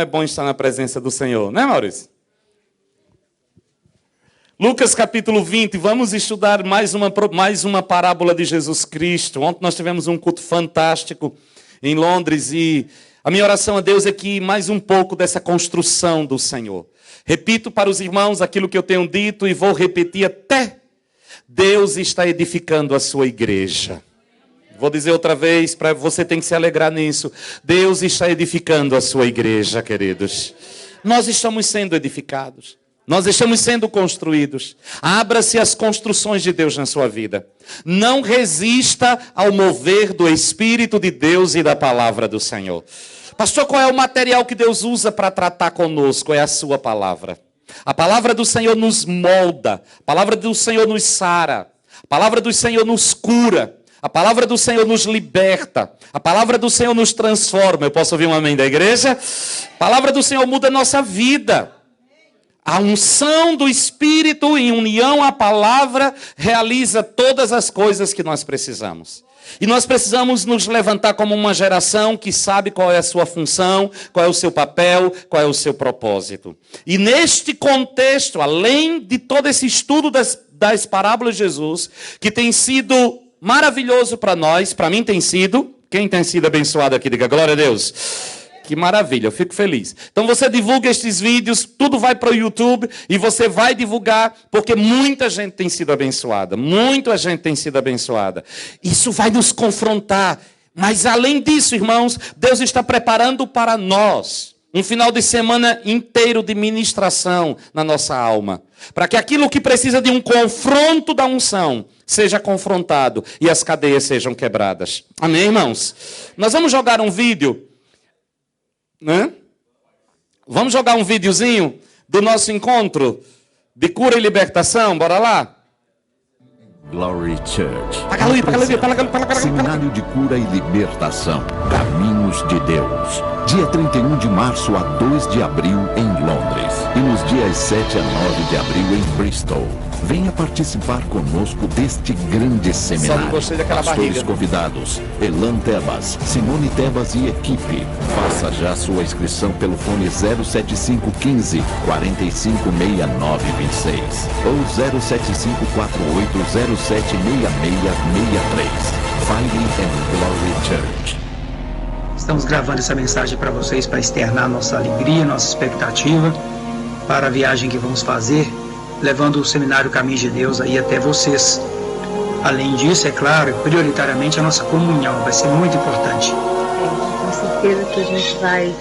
É bom estar na presença do Senhor, né, Maurício? Lucas capítulo 20, vamos estudar mais uma parábola de Jesus Cristo. Ontem nós tivemos um culto fantástico em Londres e a minha oração a Deus é que mais um pouco dessa construção do Senhor. Repito para os irmãos aquilo que eu tenho dito e vou repetir até Deus está edificando a sua igreja. Vou dizer outra vez, para você tem que se alegrar nisso. Deus está edificando a sua igreja, queridos. Nós estamos sendo edificados. Nós estamos sendo construídos. Abra-se as construções de Deus na sua vida. Não resista ao mover do Espírito de Deus e da palavra do Senhor. Pastor, qual é o material que Deus usa para tratar conosco? É a sua palavra. A palavra do Senhor nos molda. A palavra do Senhor nos sara. A palavra do Senhor nos cura. A palavra do Senhor nos liberta. A palavra do Senhor nos transforma. Eu posso ouvir um amém da igreja? A palavra do Senhor muda a nossa vida. A unção do Espírito em união à palavra realiza todas as coisas que nós precisamos. E nós precisamos nos levantar como uma geração que sabe qual é a sua função, qual é o seu papel, qual é o seu propósito. E neste contexto, além de todo esse estudo das parábolas de Jesus, que tem sido maravilhoso para nós, para mim tem sido. Quem tem sido abençoado aqui, diga glória a Deus. Que maravilha, eu fico feliz. Então você divulga estes vídeos, tudo vai para o YouTube e você vai divulgar, porque muita gente tem sido abençoada. Muita gente tem sido abençoada. Isso vai nos confrontar. Mas além disso, irmãos, Deus está preparando para nós um final de semana inteiro de ministração na nossa alma. Para que aquilo que precisa de um confronto da unção seja confrontado e as cadeias sejam quebradas. Amém, irmãos? Nós vamos jogar um vídeo, né? Vamos jogar um videozinho do nosso encontro de cura e libertação. Bora lá? Glory Church. Paga Seminário de Cura e Libertação. Caminhos de Deus. Dia 31 de março a 2 de abril em Londres. E nos dias 7 a 9 de abril em Bristol. Venha participar conosco deste grande seminário. Pastores convidados: Elan Tebas, Simone Tebas e equipe. Faça já sua inscrição pelo fone 07515 456926 ou 07548076663. Fire and Glory Church. Estamos gravando essa mensagem para vocês, para externar nossa alegria, nossa expectativa para a viagem que vamos fazer, levando o seminário Caminhos de Deus aí até vocês. Além disso, é claro, prioritariamente a nossa comunhão vai ser muito importante. Com certeza que a gente vai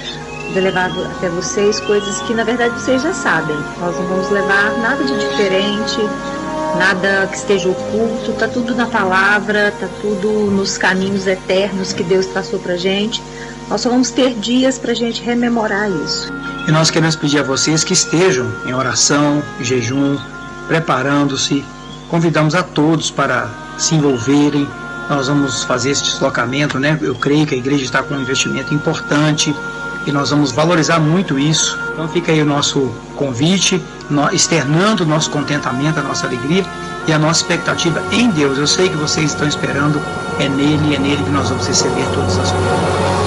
levar até vocês coisas que na verdade vocês já sabem. Nós não vamos levar nada de diferente, nada que esteja oculto, está tudo na palavra, está tudo nos caminhos eternos que Deus traçou para a gente. Nós só vamos ter dias para a gente rememorar isso. E nós queremos pedir a vocês que estejam em oração, em jejum, preparando-se. Convidamos a todos para se envolverem. Nós vamos fazer esse deslocamento, né? Eu creio que a igreja está com um investimento importante e nós vamos valorizar muito isso. Então fica aí o nosso convite, externando o nosso contentamento, a nossa alegria e a nossa expectativa em Deus. Eu sei que vocês estão esperando, é nele que nós vamos receber todas as coisas.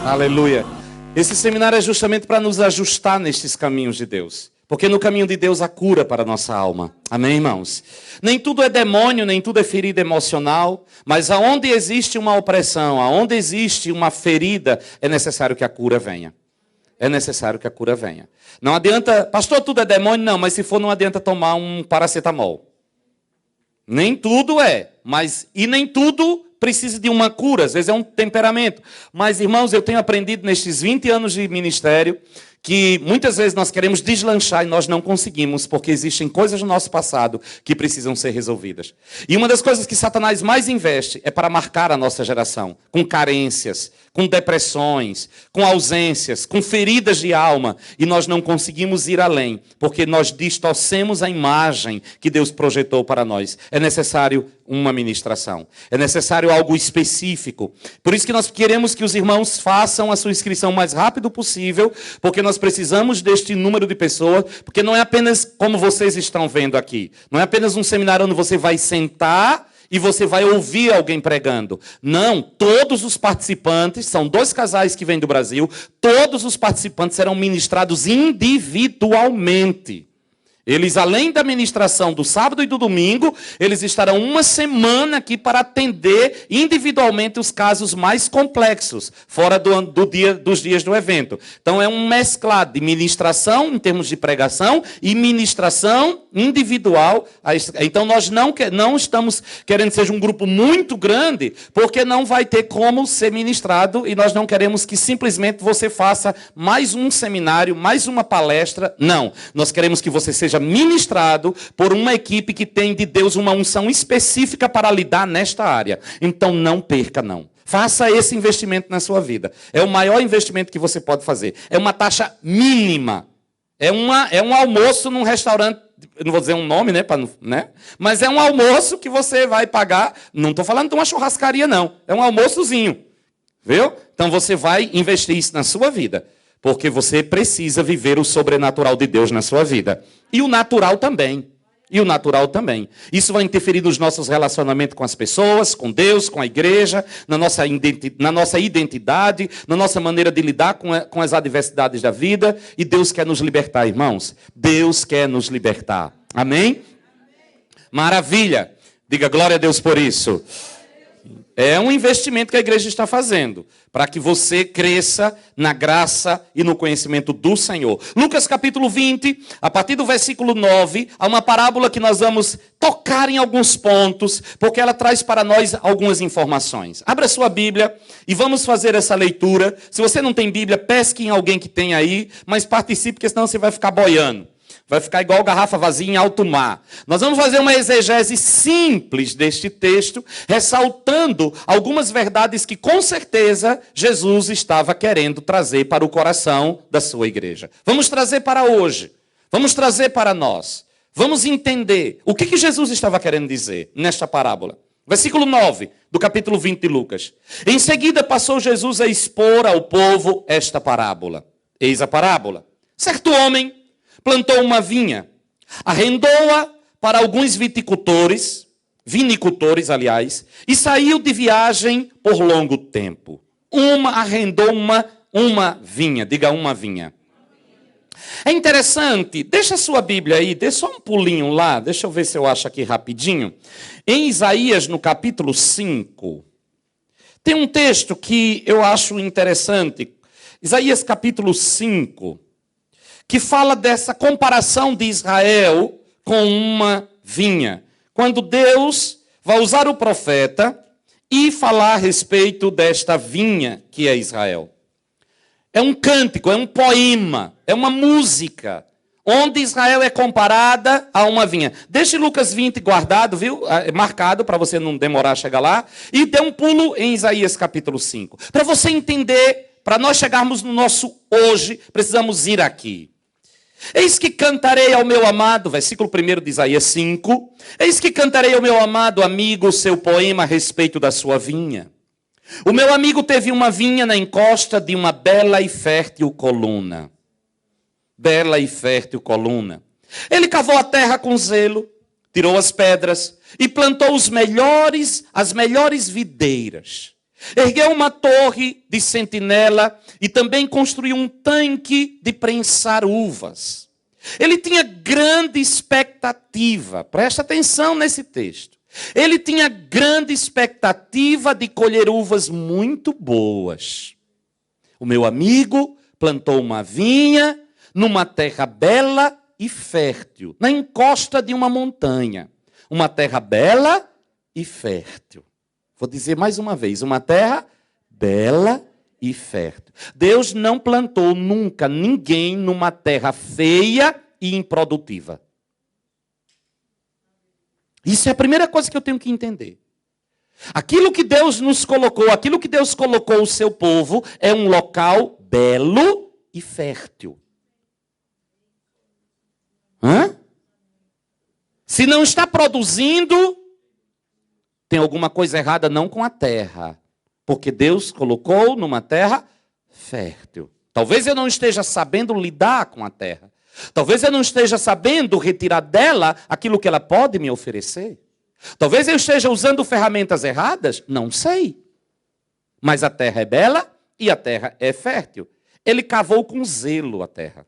Aleluia. Esse seminário é justamente para nos ajustar nestes caminhos de Deus. Porque no caminho de Deus há cura para a nossa alma. Amém, irmãos? Nem tudo é demônio, nem tudo é ferida emocional. Mas aonde existe uma opressão, aonde existe uma ferida, é necessário que a cura venha. É necessário que a cura venha. Não adianta, pastor, tudo é demônio? Não, mas se for, não adianta tomar um paracetamol. Nem tudo é, e nem tudo precisa de uma cura, às vezes é um temperamento. Mas, irmãos, eu tenho aprendido nestes 20 anos de ministério que muitas vezes nós queremos deslanchar e nós não conseguimos, porque existem coisas no nosso passado que precisam ser resolvidas. E uma das coisas que Satanás mais investe é para marcar a nossa geração, com carências, com depressões, com ausências, com feridas de alma, e nós não conseguimos ir além, porque nós distorcemos a imagem que Deus projetou para nós. É necessário uma ministração, é necessário algo específico. Por isso que nós queremos que os irmãos façam a sua inscrição o mais rápido possível, porque nós nós precisamos deste número de pessoas, porque não é apenas como vocês estão vendo aqui. Não é apenas um seminário onde você vai sentar e você vai ouvir alguém pregando. Não, todos os participantes, são 2 casais que vêm do Brasil, todos os participantes serão ministrados individualmente. Eles, além da ministração do sábado e do domingo, eles estarão uma semana aqui para atender individualmente os casos mais complexos, fora dos dias do evento. Então é um mesclado de ministração, em termos de pregação, e ministração individual. Então nós não estamos querendo que seja um grupo muito grande, porque não vai ter como ser ministrado, e nós não queremos que simplesmente você faça mais um seminário, mais uma palestra. Não, nós queremos que você seja ministrado por uma equipe que tem de Deus uma unção específica para lidar nesta área. Então não perca, não. Faça esse investimento na sua vida. É o maior investimento que você pode fazer. É uma taxa mínima. É um almoço num restaurante, não vou dizer um nome, né? Mas é um almoço que você vai pagar. Não estou falando de uma churrascaria, não. É um almoçozinho. Viu? Então você vai investir isso na sua vida. Porque você precisa viver o sobrenatural de Deus na sua vida. E o natural também. Isso vai interferir nos nossos relacionamentos com as pessoas, com Deus, com a igreja, na nossa identidade, na nossa maneira de lidar com as adversidades da vida. E Deus quer nos libertar, irmãos. Deus quer nos libertar. Amém? Maravilha. Diga glória a Deus por isso. É um investimento que a igreja está fazendo, para que você cresça na graça e no conhecimento do Senhor. Lucas capítulo 20, a partir do versículo 9, há uma parábola que nós vamos tocar em alguns pontos, porque ela traz para nós algumas informações. Abra sua Bíblia e vamos fazer essa leitura. Se você não tem Bíblia, pesque em alguém que tem aí, mas participe, porque senão você vai ficar boiando. Vai ficar igual garrafa vazia em alto mar. Nós vamos fazer uma exegese simples deste texto, ressaltando algumas verdades que, com certeza, Jesus estava querendo trazer para o coração da sua igreja. Vamos trazer para hoje. Vamos trazer para nós. Vamos entender o que Jesus estava querendo dizer nesta parábola. Versículo 9 do capítulo 20 de Lucas. Em seguida passou Jesus a expor ao povo esta parábola. Eis a parábola. Certo homem plantou uma vinha, arrendou-a para alguns vinicultores, e saiu de viagem por longo tempo. Arrendou uma vinha, diga uma vinha. É interessante, deixa a sua Bíblia aí, dê só um pulinho lá, deixa eu ver se eu acho aqui rapidinho. Em Isaías, no capítulo 5, tem um texto que eu acho interessante. Isaías capítulo 5. Que fala dessa comparação de Israel com uma vinha. Quando Deus vai usar o profeta e falar a respeito desta vinha que é Israel. É um cântico, é um poema, é uma música, onde Israel é comparada a uma vinha. Deixe Lucas 20 guardado, viu? Marcado, para você não demorar a chegar lá. E dê um pulo em Isaías capítulo 5. Para você entender, para nós chegarmos no nosso hoje, precisamos ir aqui. Eis que cantarei ao meu amado, versículo 1 de Isaías 5. Eis que cantarei ao meu amado amigo o seu poema a respeito da sua vinha. O meu amigo teve uma vinha na encosta de uma bela e fértil coluna. Bela e fértil coluna. Ele cavou a terra com zelo, tirou as pedras e plantou as melhores videiras. Ergueu uma torre de sentinela e também construiu um tanque de prensar uvas. Ele tinha grande expectativa, presta atenção nesse texto. Ele tinha grande expectativa de colher uvas muito boas. O meu amigo plantou uma vinha numa terra bela e fértil, na encosta de uma montanha. Uma terra bela e fértil. Vou dizer mais uma vez, uma terra bela e fértil. Deus não plantou nunca ninguém numa terra feia e improdutiva. Isso é a primeira coisa que eu tenho que entender. Aquilo que Deus nos colocou, aquilo que Deus colocou o seu povo, é um local belo e fértil. Se não está produzindo, tem alguma coisa errada não com a terra. Porque Deus colocou numa terra fértil. Talvez eu não esteja sabendo lidar com a terra. Talvez eu não esteja sabendo retirar dela aquilo que ela pode me oferecer. Talvez eu esteja usando ferramentas erradas, não sei. Mas a terra é bela e a terra é fértil. Ele cavou com zelo a terra.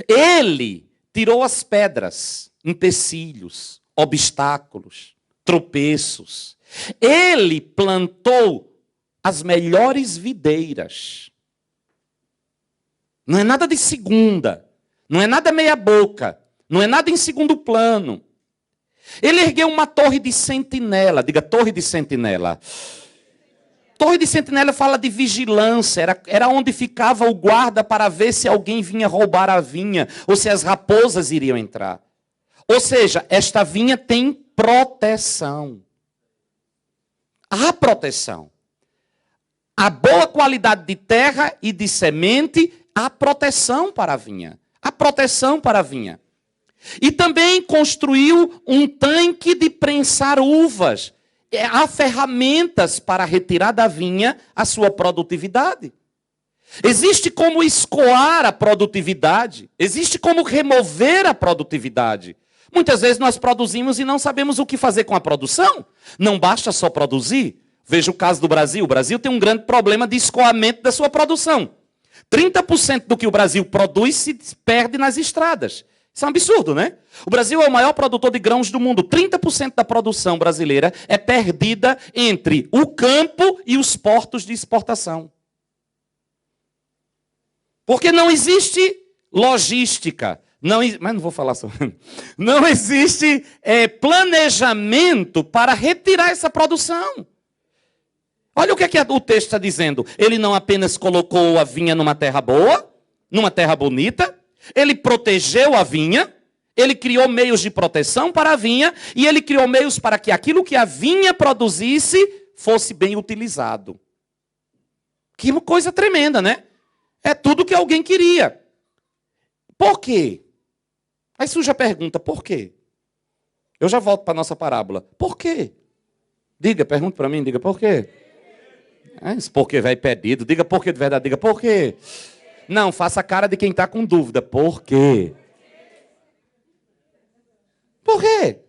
Ele tirou as pedras, empecilhos, obstáculos, tropeços. Ele plantou as melhores videiras. Não é nada de segunda, não é nada meia boca, não é nada em segundo plano. Ele ergueu uma torre de sentinela, diga torre de sentinela. Torre de sentinela fala de vigilância, era onde ficava o guarda para ver se alguém vinha roubar a vinha, ou se as raposas iriam entrar. Ou seja, esta vinha tem proteção. Há proteção. A boa qualidade de terra e de semente, há proteção para a vinha. Há proteção para a vinha. E também construiu um tanque de prensar uvas. Há ferramentas para retirar da vinha a sua produtividade. Existe como escoar a produtividade. Existe como remover a produtividade. Muitas vezes nós produzimos e não sabemos o que fazer com a produção. Não basta só produzir. Veja o caso do Brasil. O Brasil tem um grande problema de escoamento da sua produção. 30% do que o Brasil produz se perde nas estradas. Isso é um absurdo, né? O Brasil é o maior produtor de grãos do mundo. 30% da produção brasileira é perdida entre o campo e os portos de exportação. Porque não existe logística. Mas não vou falar sobre. Não existe planejamento para retirar essa produção. Olha o que o texto está dizendo. Ele não apenas colocou a vinha numa terra boa, numa terra bonita, ele protegeu a vinha, ele criou meios de proteção para a vinha, e ele criou meios para que aquilo que a vinha produzisse fosse bem utilizado. Que coisa tremenda, né? É tudo que alguém queria. Por quê? Aí surge a pergunta, por quê? Eu já volto para a nossa parábola. Por quê? Diga, pergunta para mim, diga por quê? Esse porquê velho pedido, diga por quê de verdade, diga por quê? Não, faça a cara de quem está com dúvida. Por quê? Por quê?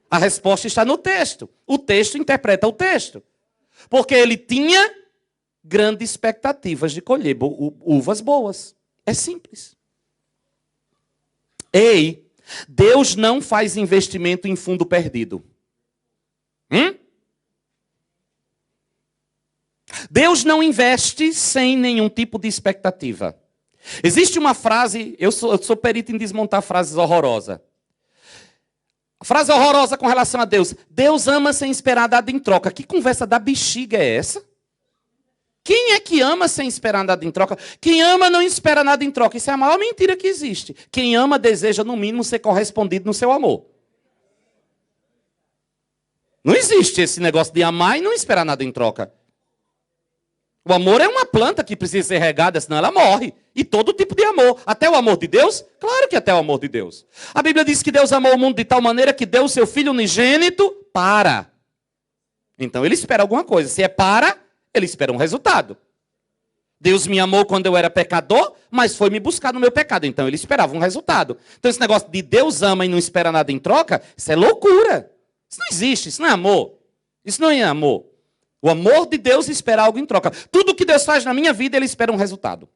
A resposta está no texto. O texto interpreta o texto. Porque ele tinha grandes expectativas de colher uvas boas. É simples. Ei, Deus não faz investimento em fundo perdido. Deus não investe sem nenhum tipo de expectativa. Existe uma frase, eu sou perito em desmontar frases horrorosas. A frase horrorosa com relação a Deus. Deus ama sem esperar nada em troca. Que conversa da bexiga é essa? Quem é que ama sem esperar nada em troca? Quem ama não espera nada em troca. Isso é a maior mentira que existe. Quem ama deseja, no mínimo, ser correspondido no seu amor. Não existe esse negócio de amar e não esperar nada em troca. O amor é uma planta que precisa ser regada, senão ela morre. E todo tipo de amor. Até o amor de Deus? Claro que até o amor de Deus. A Bíblia diz que Deus amou o mundo de tal maneira que deu o seu Filho unigênito para. Então ele espera alguma coisa. Se é para, ele espera um resultado. Deus me amou quando eu era pecador, mas foi me buscar no meu pecado. Então ele esperava um resultado. Então esse negócio de Deus ama e não espera nada em troca, isso é loucura. Isso não existe, isso não é amor. Isso não é amor. O amor de Deus espera algo em troca. Tudo que Deus faz na minha vida, Ele espera um resultado.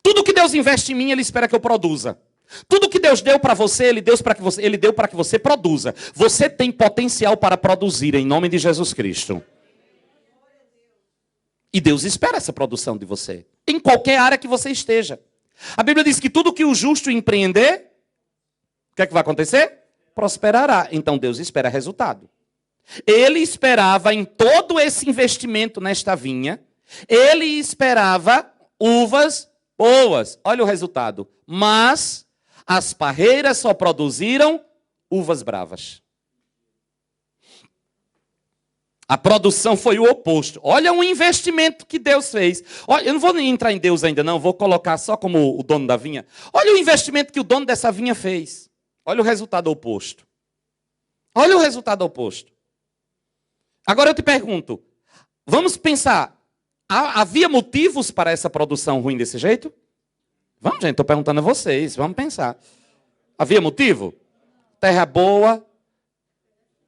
Tudo que Deus investe em mim, Ele espera que eu produza. Tudo que Deus deu para você, Ele deu para que você produza. Você tem potencial para produzir, em nome de Jesus Cristo. E Deus espera essa produção de você. Em qualquer área que você esteja. A Bíblia diz que tudo que o justo empreender, o que é que vai acontecer? Prosperará. Então Deus espera resultado. Ele esperava em todo esse investimento nesta vinha, ele esperava uvas boas. Olha o resultado. Mas as parreiras só produziram uvas bravas. A produção foi o oposto. Olha o investimento que Deus fez. Olha, eu não vou nem entrar em Deus ainda não, vou colocar só como o dono da vinha. Olha o investimento que o dono dessa vinha fez. Olha o resultado oposto. Olha o resultado oposto. Agora eu te pergunto, vamos pensar, Havia motivos para essa produção ruim desse jeito? Vamos, gente, estou perguntando a vocês, vamos pensar. Havia motivo? Terra boa,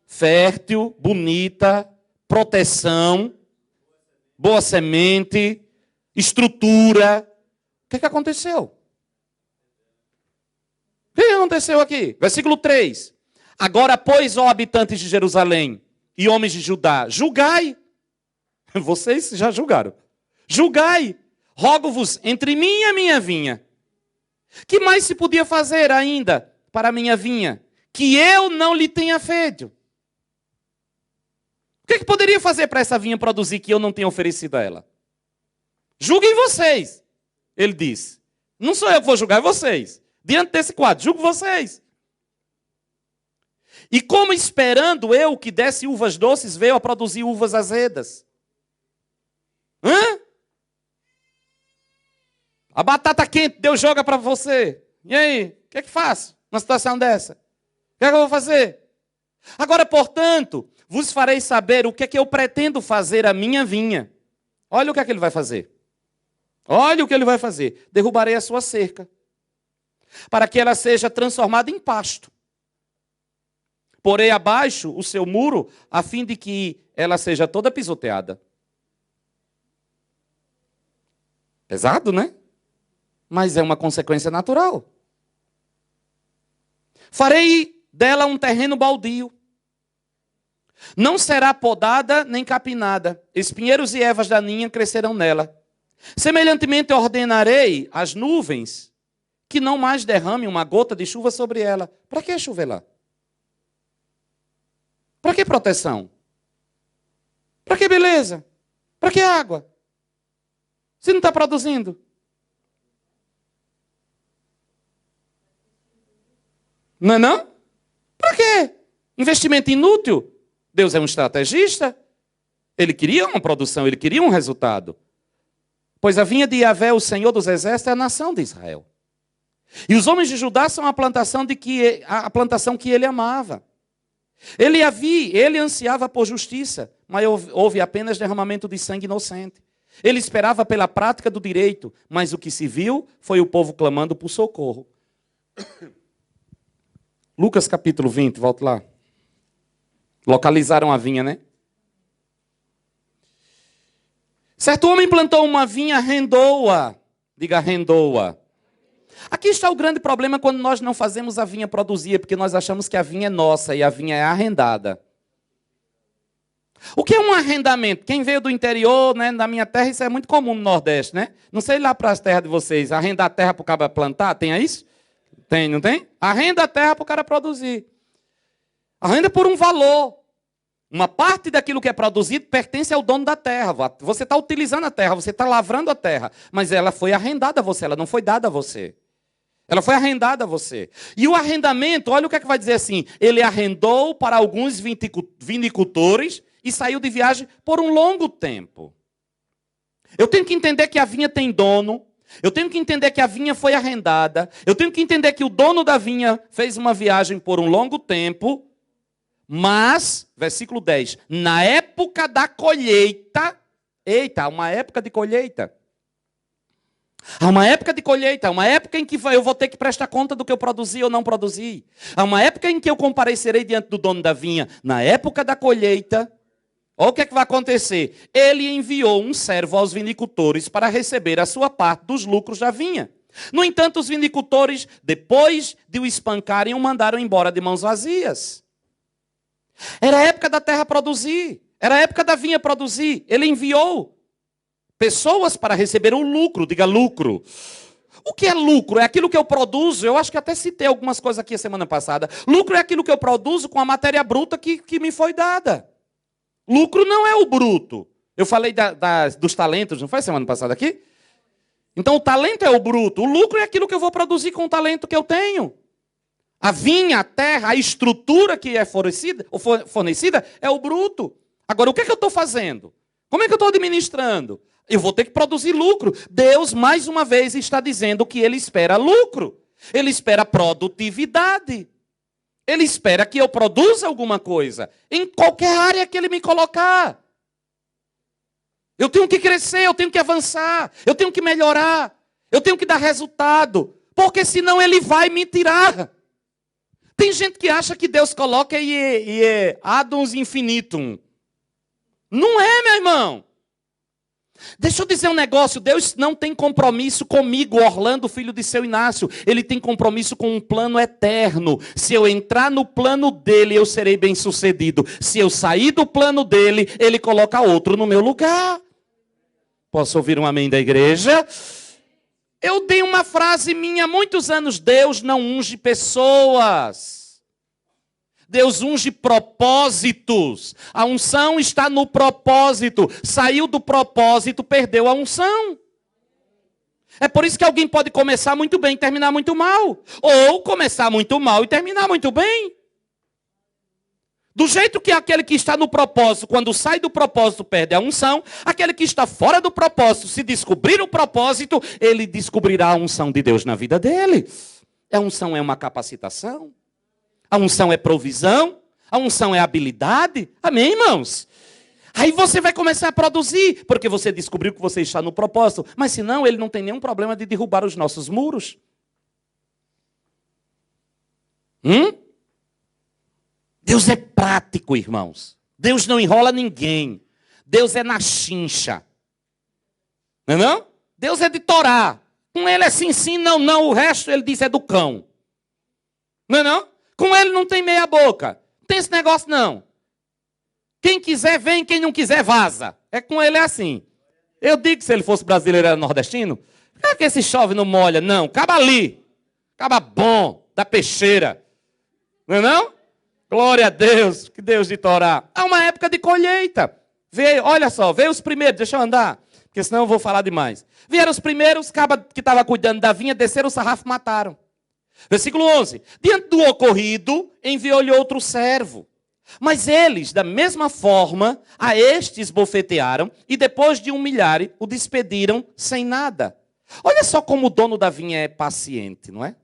fértil, bonita, proteção, boa semente, estrutura. O que aconteceu? O que aconteceu aqui? Versículo 3. Agora, pois, ó habitantes de Jerusalém e homens de Judá, julgai. Vocês já julgaram. Julgai. Rogo-vos entre mim e a minha vinha. Que mais se podia fazer ainda para a minha vinha, que eu não lhe tenha feito? O que poderia fazer para essa vinha produzir que eu não tenha oferecido a ela? Julguem vocês, ele disse. Não sou eu que vou julgar, é vocês. Diante desse quadro, julgo vocês. E como esperando eu que desse uvas doces, veio a produzir uvas azedas. Hã? A batata quente, Deus joga para você. E aí, o que faço numa situação dessa? O que eu vou fazer? Agora, portanto, vos farei saber o que eu pretendo fazer à minha vinha. Olha o que ele vai fazer. Olha o que ele vai fazer. Derrubarei a sua cerca, para que ela seja transformada em pasto. Porei abaixo o seu muro, a fim de que ela seja toda pisoteada. Pesado, né? Mas é uma consequência natural. Farei dela um terreno baldio. Não será podada nem capinada. Espinheiros e ervas daninhas crescerão nela. Semelhantemente ordenarei às nuvens que não mais derrame uma gota de chuva sobre ela. Para que chover lá? Para que proteção? Para que beleza? Para que água? Se não está produzindo. Não é não? Para quê? Investimento inútil. Deus é um estrategista. Ele queria uma produção, ele queria um resultado. Pois a vinha de Yahvé, o Senhor dos Exércitos, é a nação de Israel. E os homens de Judá são a plantação que ele amava. Ele ansiava por justiça, mas houve apenas derramamento de sangue inocente. Ele esperava pela prática do direito, mas o que se viu foi o povo clamando por socorro. Lucas capítulo 20, volta lá. Localizaram a vinha, né? Certo homem plantou uma vinha, arrendou-a. Diga, arrendou-a. Aqui está o grande problema quando nós não fazemos a vinha produzir, porque nós achamos que a vinha é nossa e a vinha é arrendada. O que é um arrendamento? Quem veio do interior, né, da minha terra, isso é muito comum no Nordeste, né? Não sei lá para as terras de vocês, arrendar a terra para o cara plantar, tem isso? Tem, não tem? Arrenda a terra para o cara produzir. Arrenda por um valor. Uma parte daquilo que é produzido pertence ao dono da terra. Você está utilizando a terra, você está lavrando a terra, mas ela foi arrendada a você, ela não foi dada a você. Ela foi arrendada a você. E o arrendamento, olha o que é que vai dizer assim, ele arrendou para alguns vinicultores e saiu de viagem por um longo tempo. Eu tenho que entender que a vinha tem dono, eu tenho que entender que a vinha foi arrendada, eu tenho que entender que o dono da vinha fez uma viagem por um longo tempo, mas, versículo 10, na época da colheita, eita, uma época de colheita. Há uma época de colheita, há uma época em que eu vou ter que prestar conta do que eu produzi ou não produzi. Há uma época em que eu comparecerei diante do dono da vinha. Na época da colheita, olha o que é que vai acontecer. Ele enviou um servo aos vinicultores para receber a sua parte dos lucros da vinha. No entanto, os vinicultores, depois de o espancarem, o mandaram embora de mãos vazias. Era a época da terra produzir, era a época da vinha produzir. Ele enviou pessoas para receber o lucro, diga lucro. O que é lucro? É aquilo que eu produzo, eu acho que até citei algumas coisas aqui a semana passada. Lucro é aquilo que eu produzo com a matéria bruta que me foi dada. Lucro não é o bruto. Eu falei dos talentos, não foi semana passada aqui? Então o talento é o bruto, o lucro é aquilo que eu vou produzir com o talento que eu tenho. A vinha, a terra, a estrutura que é fornecida é o bruto. Agora, o que é que eu estou fazendo? Como é que eu estou administrando? Eu vou ter que produzir lucro. Deus, mais uma vez, está dizendo que Ele espera lucro. Ele espera produtividade. Ele espera que eu produza alguma coisa. Em qualquer área que Ele me colocar. Eu tenho que crescer, eu tenho que avançar, eu tenho que melhorar, eu tenho que dar resultado, porque senão ele vai me tirar. Tem gente que acha que Deus coloca e é addons infinitum. Não é, meu irmão. Deixa eu dizer um negócio, Deus não tem compromisso comigo, Orlando, filho de seu Inácio. Ele tem compromisso com um plano eterno. Se eu entrar no plano dele, eu serei bem-sucedido. Se eu sair do plano dele, ele coloca outro no meu lugar. Posso ouvir um amém da igreja? Eu dei uma frase minha há muitos anos, Deus não unge pessoas. Deus unge propósitos. A unção está no propósito. Saiu do propósito, perdeu a unção. É por isso que alguém pode começar muito bem e terminar muito mal. Ou começar muito mal e terminar muito bem. Do jeito que aquele que está no propósito, quando sai do propósito, perde a unção. Aquele que está fora do propósito, se descobrir o propósito, ele descobrirá a unção de Deus na vida dele. A unção é uma capacitação. A unção é provisão, a unção é habilidade. Amém, irmãos? Aí você vai começar a produzir, porque você descobriu que você está no propósito. Mas senão, ele não tem nenhum problema de derrubar os nossos muros. Deus é prático, irmãos. Deus não enrola ninguém. Deus é na chincha. Não é não? Deus é de Torá. Com ele é sim, sim, não, não. O resto ele diz é do cão. Não é não? Com ele não tem meia boca. Não tem esse negócio, não. Quem quiser, vem. Quem não quiser, vaza. Com ele é assim. Eu digo que se ele fosse brasileiro, era nordestino. Por que esse chove não molha? Não. Caba ali. Caba bom. Da peixeira. Não é não? Glória a Deus. Que Deus de Torá. Há uma época de colheita. Veio, olha só. Veio os primeiros. Deixa eu andar. Porque senão eu vou falar demais. Vieram os primeiros. Caba que estava cuidando da vinha. Desceram o sarrafo, mataram. Versículo 11. Diante do ocorrido, enviou-lhe outro servo. Mas eles, da mesma forma, a este esbofetearam e depois de humilharem, o despediram sem nada. Olha só como o dono da vinha é paciente, não é?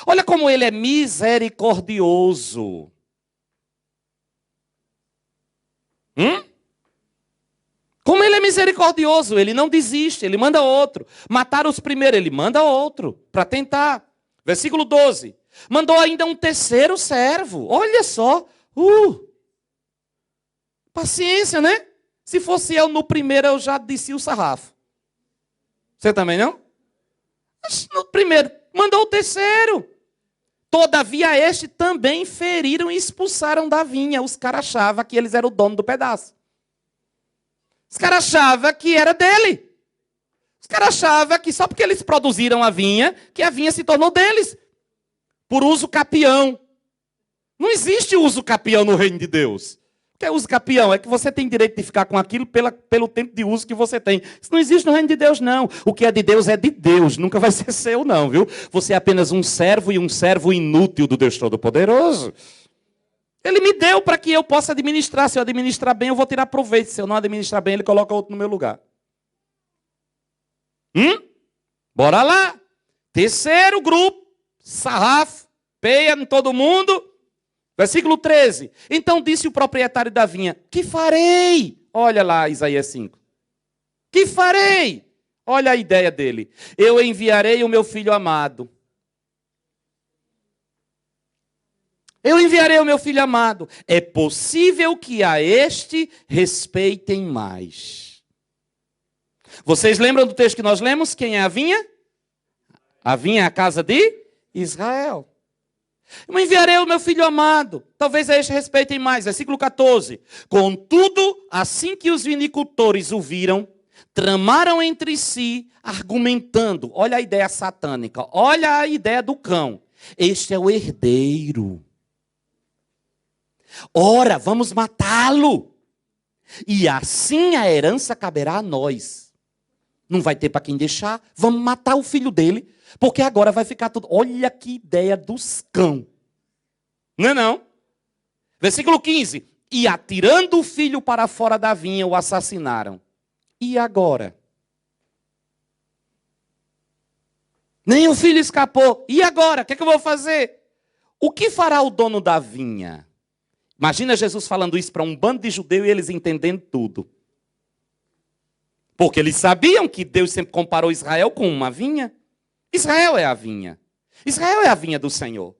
Olha como ele é misericordioso. Como ele é misericordioso, ele não desiste, ele manda outro. Mataram os primeiros, ele manda outro para tentar. Versículo 12. Mandou ainda um terceiro servo. Olha só. Paciência, né? Se fosse eu no primeiro, eu já desci o sarrafo. Você também não? Mas no primeiro. Mandou o terceiro. Todavia este também feriram e expulsaram da vinha. Os caras achavam que eles eram o dono do pedaço. Os caras achavam que era dele. Os caras achavam que só porque eles produziram a vinha, que a vinha se tornou deles. Por uso capião. Não existe uso capião no reino de Deus. O que é uso capião? É que você tem direito de ficar com aquilo pelo tempo de uso que você tem. Isso não existe no reino de Deus, não. O que é de Deus, nunca vai ser seu, não, viu? Você é apenas um servo e um servo inútil do Deus Todo-Poderoso. Ele me deu para que eu possa administrar. Se eu administrar bem, eu vou tirar proveito. Se eu não administrar bem, ele coloca outro no meu lugar. Bora lá. Terceiro grupo. Sarrafo. Peia em todo mundo. Versículo 13. Então disse o proprietário da vinha: que farei? Olha lá, Isaías 5. Que farei? Olha a ideia dele. Eu enviarei o meu filho amado. Eu enviarei o meu filho amado. É possível que a este respeitem mais. Vocês lembram do texto que nós lemos? Quem é a vinha? A vinha é a casa de Israel. Eu enviarei o meu filho amado. Talvez a este respeitem mais. Versículo 14. Contudo, assim que os vinicultores o viram, tramaram entre si, argumentando. Olha a ideia satânica. Olha a ideia do cão. Este é o herdeiro. Ora, vamos matá-lo. E assim a herança caberá a nós. Não vai ter para quem deixar. Vamos matar o filho dele. Porque agora vai ficar tudo. Olha que ideia dos cão. Não é não? Versículo 15. E atirando o filho para fora da vinha, o assassinaram. E agora? Nem o filho escapou. E agora? O que é que eu vou fazer? O que fará o dono da vinha? Imagina Jesus falando isso para um bando de judeus e eles entendendo tudo. Porque eles sabiam que Deus sempre comparou Israel com uma vinha. Israel é a vinha. Israel é a vinha do Senhor.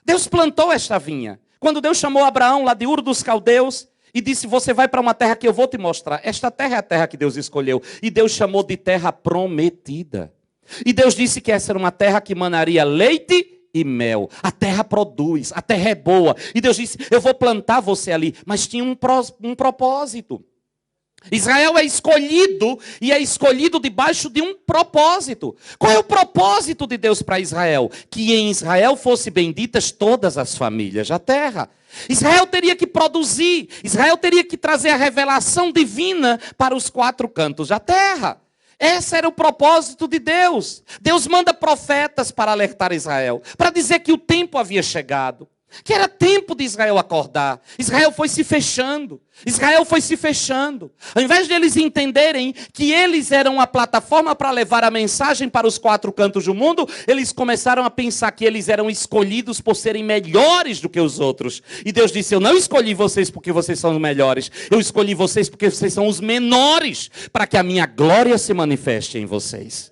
Deus plantou esta vinha. Quando Deus chamou Abraão lá de Ur dos Caldeus e disse, você vai para uma terra que eu vou te mostrar. Esta terra é a terra que Deus escolheu. E Deus chamou de terra prometida. E Deus disse que essa era uma terra que manaria leite e mel. A terra produz, a terra é boa. E Deus disse, eu vou plantar você ali. Mas tinha um propósito. Israel é escolhido e é escolhido debaixo de um propósito. Qual é o propósito de Deus para Israel? Que em Israel fossem benditas todas as famílias da terra. Israel teria que produzir, Israel teria que trazer a revelação divina para os 4 cantos da terra. Esse era o propósito de Deus. Deus manda profetas para alertar Israel, para dizer que o tempo havia chegado. Que era tempo de Israel acordar. Israel foi se fechando. Israel foi se fechando. Ao invés de eles entenderem que eles eram uma plataforma para levar a mensagem para os 4 cantos do mundo, eles começaram a pensar que eles eram escolhidos por serem melhores do que os outros. E Deus disse, eu não escolhi vocês porque vocês são os melhores. Eu escolhi vocês porque vocês são os menores, para que a minha glória se manifeste em vocês.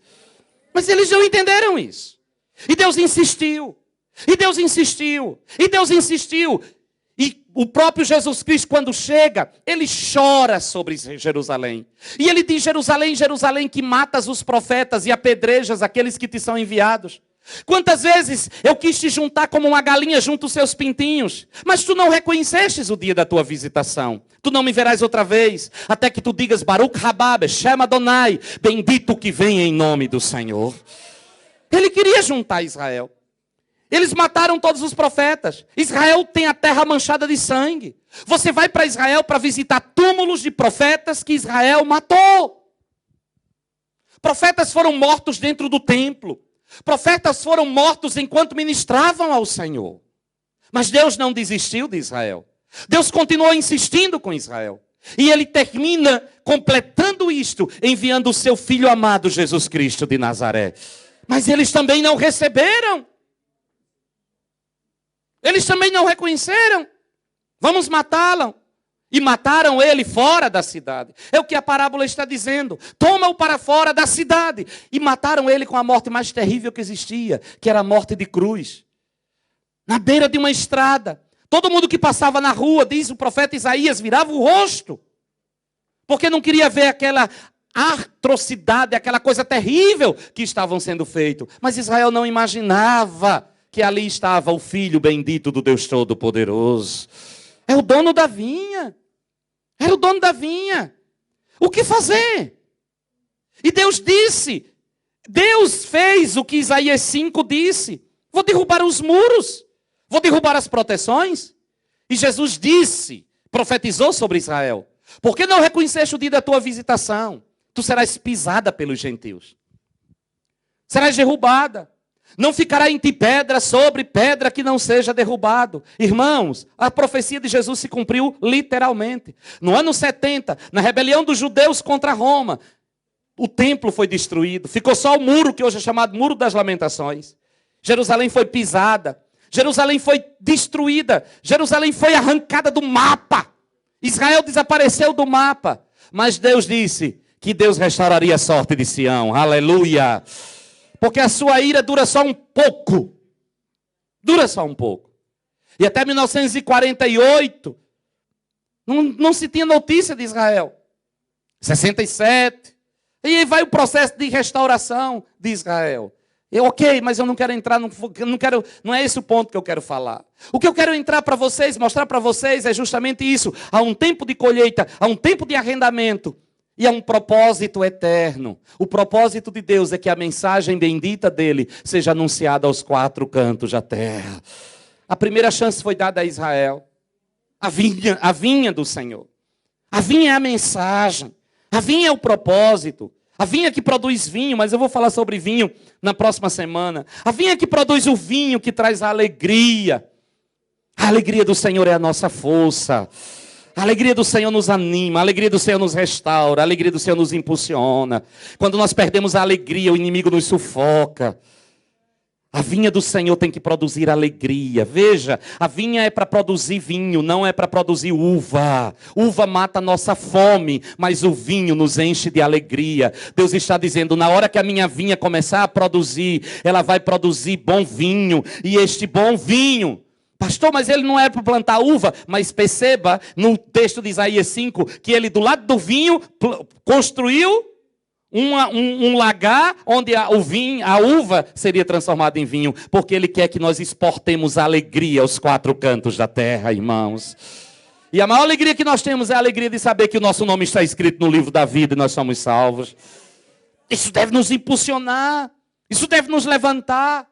Mas eles não entenderam isso. E Deus insistiu. E Deus insistiu, e Deus insistiu. E o próprio Jesus Cristo, quando chega, ele chora sobre Jerusalém. E ele diz, Jerusalém, Jerusalém, que matas os profetas e apedrejas aqueles que te são enviados. Quantas vezes eu quis te juntar como uma galinha junto aos seus pintinhos, mas tu não reconhecestes o dia da tua visitação. Tu não me verás outra vez, até que tu digas, Baruch Rabab, Shem Adonai, bendito que vem em nome do Senhor. Ele queria juntar Israel. Eles mataram todos os profetas. Israel tem a terra manchada de sangue. Você vai para Israel para visitar túmulos de profetas que Israel matou. Profetas foram mortos dentro do templo. Profetas foram mortos enquanto ministravam ao Senhor. Mas Deus não desistiu de Israel. Deus continuou insistindo com Israel. E ele termina completando isto, enviando o seu Filho amado Jesus Cristo de Nazaré. Mas eles também não receberam. Eles também não reconheceram. Vamos matá-lo. E mataram ele fora da cidade. É o que a parábola está dizendo. Toma-o para fora da cidade. E mataram ele com a morte mais terrível que existia, que era a morte de cruz. Na beira de uma estrada. Todo mundo que passava na rua, diz o profeta Isaías, virava o rosto. Porque não queria ver aquela atrocidade, aquela coisa terrível que estavam sendo feito. Mas Israel não imaginava que ali estava o Filho bendito do Deus Todo-Poderoso. É o dono da vinha. Era o dono da vinha. O que fazer? E Deus disse, Deus fez o que Isaías 5 disse. Vou derrubar os muros. Vou derrubar as proteções. E Jesus disse, profetizou sobre Israel. Por que não reconheceste o dia da tua visitação? Tu serás pisada pelos gentios. Serás derrubada. Não ficará em ti pedra sobre pedra que não seja derrubado. Irmãos, a profecia de Jesus se cumpriu literalmente. No ano 70, na rebelião dos judeus contra Roma, o templo foi destruído. Ficou só o muro, que hoje é chamado Muro das Lamentações. Jerusalém foi pisada. Jerusalém foi destruída. Jerusalém foi arrancada do mapa. Israel desapareceu do mapa. Mas Deus disse que Deus restauraria a sorte de Sião. Aleluia! Porque a sua ira dura só um pouco. Dura só um pouco. E até 1948, não se tinha notícia de Israel. 67. E aí vai o processo de restauração de Israel. Ok, mas eu não quero entrar, não é esse o ponto que eu quero falar. O que eu quero entrar para vocês, mostrar para vocês é justamente isso. Há um tempo de colheita, há um tempo de arrendamento. E há um propósito eterno. O propósito de Deus é que a mensagem bendita dele seja anunciada aos 4 cantos da terra. A primeira chance foi dada a Israel. A vinha do Senhor. A vinha é a mensagem. A vinha é o propósito. A vinha que produz vinho, mas eu vou falar sobre vinho na próxima semana. A vinha que produz o vinho, que traz a alegria. A alegria do Senhor é a nossa força. A alegria do Senhor nos anima, a alegria do Senhor nos restaura, a alegria do Senhor nos impulsiona. Quando nós perdemos a alegria, o inimigo nos sufoca. A vinha do Senhor tem que produzir alegria. Veja, a vinha é para produzir vinho, não é para produzir uva. Uva mata a nossa fome, mas o vinho nos enche de alegria. Deus está dizendo, na hora que a minha vinha começar a produzir, ela vai produzir bom vinho. E este bom vinho, pastor, mas ele não é para plantar uva. Mas perceba, no texto de Isaías 5, que ele do lado do vinho construiu um lagar onde a uva seria transformada em vinho, porque Ele quer que nós exportemos a alegria aos quatro cantos da terra, irmãos. E a maior alegria que nós temos é a alegria de saber que o nosso nome está escrito no livro da vida e nós somos salvos. Isso deve nos impulsionar, isso deve nos levantar.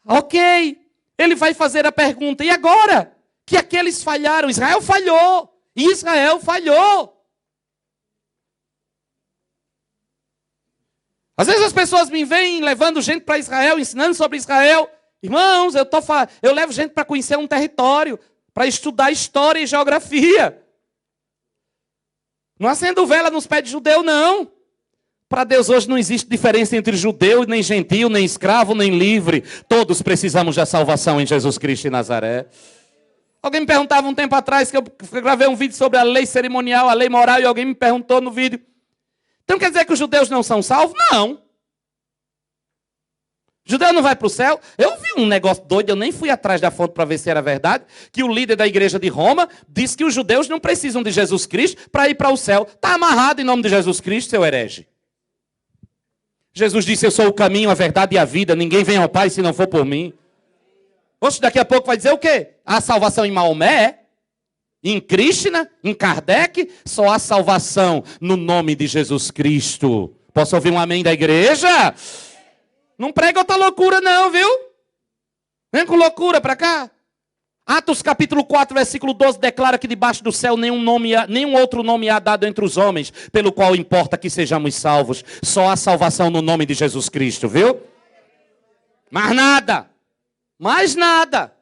Ok, Ele vai fazer a pergunta, e agora? Que aqueles falharam, Israel falhou. Às vezes as pessoas me veem levando gente para Israel, ensinando sobre Israel. Irmãos, eu levo gente para conhecer um território, para estudar história e geografia. Não acendo vela nos pés de judeu, não. Para Deus hoje não existe diferença entre judeu, nem gentil, nem escravo, nem livre. Todos precisamos da salvação em Jesus Cristo de Nazaré. Alguém me perguntava um tempo atrás, que eu gravei um vídeo sobre a lei cerimonial, a lei moral, e alguém me perguntou no vídeo, então quer dizer que os judeus não são salvos? Não. O judeu não vai para o céu? Eu vi um negócio doido, eu nem fui atrás da fonte para ver se era verdade, que o líder da igreja de Roma disse que os judeus não precisam de Jesus Cristo para ir para o céu. Está amarrado em nome de Jesus Cristo, seu herege. Jesus disse, eu sou o caminho, a verdade e a vida, ninguém vem ao Pai se não for por mim. Oxe, daqui a pouco vai dizer o quê? A salvação em Maomé? Em Krishna, em Kardec, só há salvação no nome de Jesus Cristo. Posso ouvir um amém da igreja? Não prega outra loucura não, viu? Vem com loucura para cá. Atos capítulo 4, versículo 12, declara que debaixo do céu nenhum outro nome há dado entre os homens, pelo qual importa que sejamos salvos. Só há salvação no nome de Jesus Cristo, viu? Mais nada. Mais nada.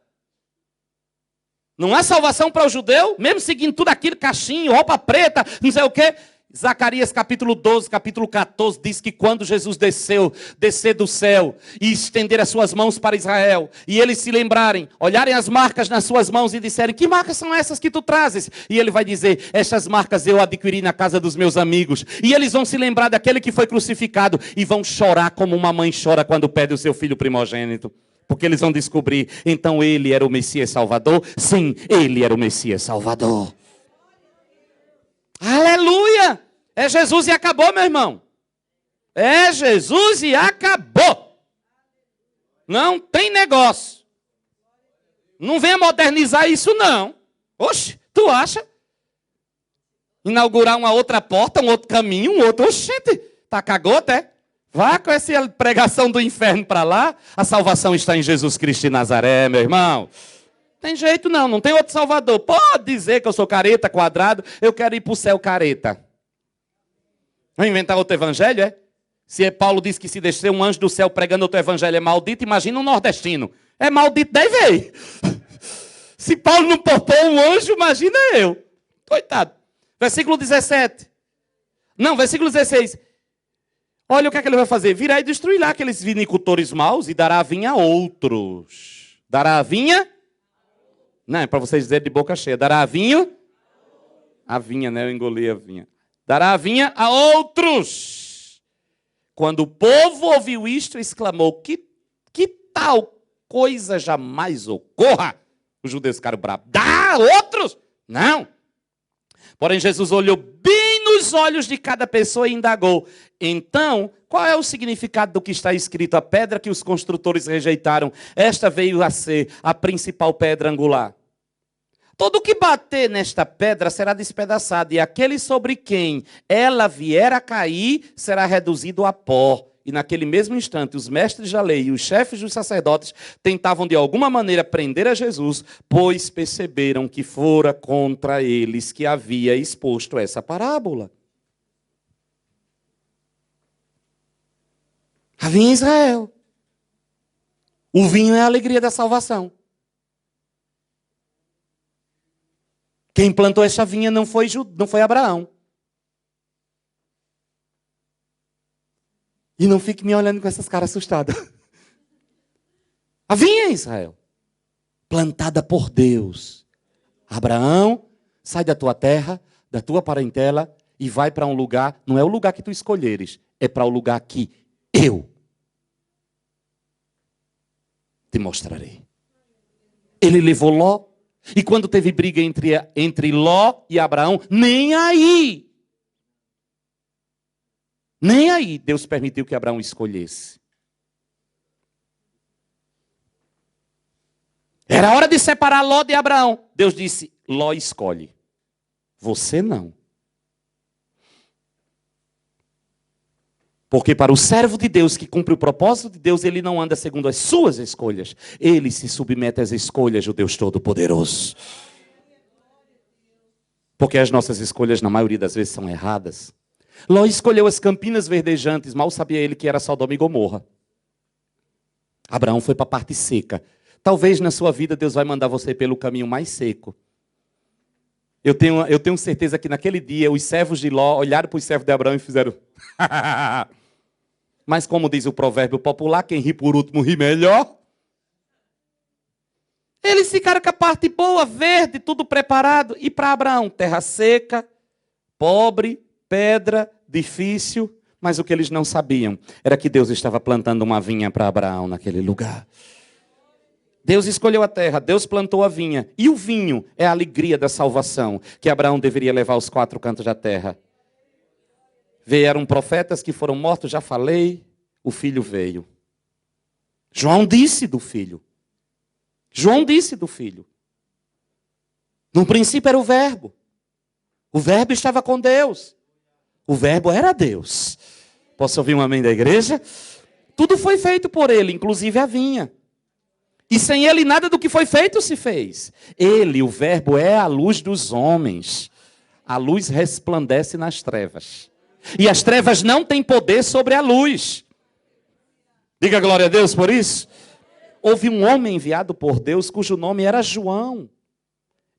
Não há salvação para o judeu, mesmo seguindo tudo aquilo, cachinho, roupa preta, não sei o quê. Zacarias capítulo 12, capítulo 14, diz que quando Jesus descer do céu e estender as suas mãos para Israel, e eles se lembrarem, olharem as marcas nas suas mãos e disserem, que marcas são essas que tu trazes? E ele vai dizer, estas marcas eu adquiri na casa dos meus amigos. E eles vão se lembrar daquele que foi crucificado e vão chorar como uma mãe chora quando perde o seu filho primogênito. Porque eles vão descobrir, então ele era o Messias Salvador? Sim, ele era o Messias Salvador. Aleluia! É Jesus e acabou, meu irmão. É Jesus e acabou. Não tem negócio. Não venha modernizar isso, não. Oxe, tu acha? Inaugurar uma outra porta, um outro caminho, um outro... Oxente, tá cagou até? Vá com essa pregação do inferno para lá. A salvação está em Jesus Cristo de Nazaré, meu irmão. Tem jeito não, não tem outro salvador. Pode dizer que eu sou careta, quadrado, eu quero ir para o céu careta. Vamos inventar outro evangelho, é? Se Paulo diz que se descer um anjo do céu pregando outro evangelho é maldito, imagina um nordestino. É maldito 10 vezes. Se Paulo não poupou um anjo, imagina eu. Coitado. Versículo 17. Não, versículo 16. Olha o que é que ele vai fazer. Virá e destruirá aqueles vinicultores maus e dará a vinha a outros. Dará a vinha? Não, é para vocês dizerem de boca cheia. Dará a vinho? A vinha, né? Eu engoli a vinha. Dará a vinha a outros. Quando o povo ouviu isto, exclamou, que tal coisa jamais ocorra? Os judeus ficaram bravos. Dá a outros? Não. Porém, Jesus olhou bem nos olhos de cada pessoa e indagou. Então, qual é o significado do que está escrito? A pedra que os construtores rejeitaram, esta veio a ser a principal pedra angular. Todo que bater nesta pedra será despedaçado, e aquele sobre quem ela vier a cair será reduzido a pó. E naquele mesmo instante, os mestres da lei e os chefes dos sacerdotes tentavam de alguma maneira prender a Jesus, pois perceberam que fora contra eles que havia exposto essa parábola. A vinha em Israel. O vinho é a alegria da salvação. Quem plantou essa vinha não foi Abraão. E não fique me olhando com essas caras assustadas. A vinha é Israel, plantada por Deus. Abraão, sai da tua terra, da tua parentela e vai para um lugar, não é o lugar que tu escolheres, é para o lugar que eu te mostrarei. Ele levou Ló, e quando teve briga entre Ló e Abraão, nem aí Deus permitiu que Abraão escolhesse. Era hora de separar Ló de Abraão. Deus disse, Ló escolhe. Você não. Porque para o servo de Deus que cumpre o propósito de Deus, ele não anda segundo as suas escolhas. Ele se submete às escolhas do Deus Todo-Poderoso. Porque as nossas escolhas, na maioria das vezes, são erradas. Ló escolheu as campinas verdejantes, mal sabia ele que era Sodoma e Gomorra. Abraão foi para a parte seca. Talvez na sua vida Deus vai mandar você pelo caminho mais seco. Eu tenho certeza que naquele dia os servos de Ló olharam para os servos de Abraão e fizeram... Mas como diz o provérbio popular, quem ri por último ri melhor. Eles ficaram com a parte boa, verde, tudo preparado. E para Abraão, terra seca, pobre, pedra, difícil. Mas o que eles não sabiam era que Deus estava plantando uma vinha para Abraão naquele lugar. Deus escolheu a terra, Deus plantou a vinha. E o vinho é a alegria da salvação que Abraão deveria levar aos quatro cantos da terra. Vieram profetas que foram mortos, já falei, o filho veio. João disse do filho. João disse do filho. No princípio era o verbo. O verbo estava com Deus. O verbo era Deus. Posso ouvir um amém da igreja? Tudo foi feito por ele, inclusive a vinha. E sem ele nada do que foi feito se fez. Ele, o verbo, é a luz dos homens. A luz resplandece nas trevas. E as trevas não têm poder sobre a luz. Diga glória a Deus por isso. Houve um homem enviado por Deus cujo nome era João.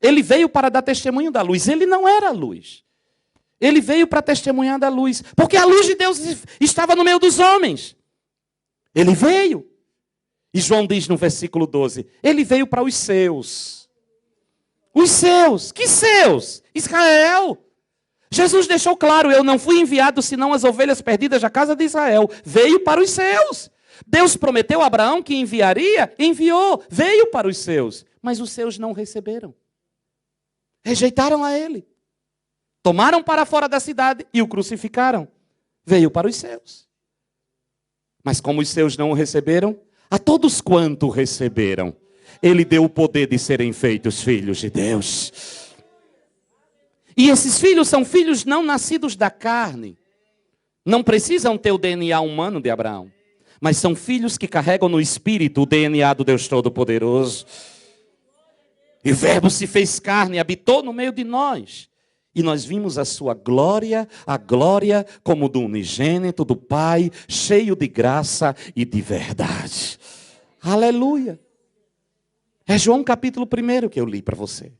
Ele veio para dar testemunho da luz. Ele não era a luz. Ele veio para testemunhar da luz. Porque a luz de Deus estava no meio dos homens. Ele veio. E João diz no versículo 12, ele veio para os seus. Os seus. Que seus? Israel. Jesus deixou claro, eu não fui enviado senão as ovelhas perdidas da casa de Israel. Veio para os seus. Deus prometeu a Abraão que enviaria, enviou, veio para os seus. Mas os seus não receberam. Rejeitaram a ele. Tomaram para fora da cidade e o crucificaram. Veio para os seus. Mas como os seus não o receberam, a todos quanto receberam, ele deu o poder de serem feitos filhos de Deus. E esses filhos são filhos não nascidos da carne. Não precisam ter o DNA humano de Abraão. Mas são filhos que carregam no espírito o DNA do Deus Todo-Poderoso. E o verbo se fez carne e habitou no meio de nós. E nós vimos a sua glória, a glória como do unigênito do Pai, cheio de graça e de verdade. Aleluia. É João capítulo 1 que eu li para você.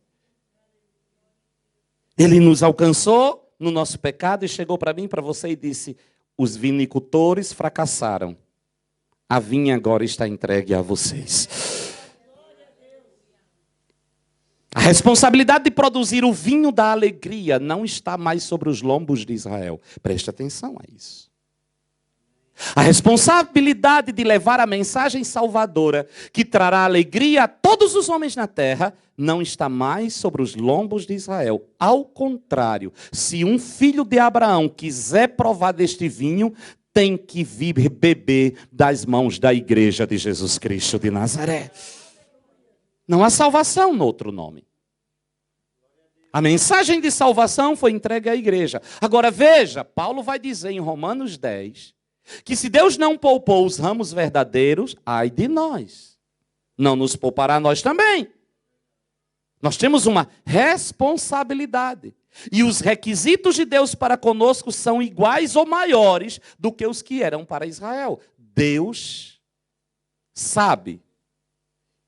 Ele nos alcançou no nosso pecado e chegou para mim, para você e disse, os vinicultores fracassaram. A vinha agora está entregue a vocês. A responsabilidade de produzir o vinho da alegria não está mais sobre os lombos de Israel. Preste atenção a isso. A responsabilidade de levar a mensagem salvadora que trará alegria a todos os homens na terra não está mais sobre os lombos de Israel. Ao contrário, se um filho de Abraão quiser provar deste vinho, tem que vir beber das mãos da igreja de Jesus Cristo de Nazaré. Não há salvação no outro nome. A mensagem de salvação foi entregue à igreja. Agora veja, Paulo vai dizer em Romanos 10, que se Deus não poupou os ramos verdadeiros, ai de nós. Não nos poupará nós também. Nós temos uma responsabilidade. E os requisitos de Deus para conosco são iguais ou maiores do que os que eram para Israel. Deus sabe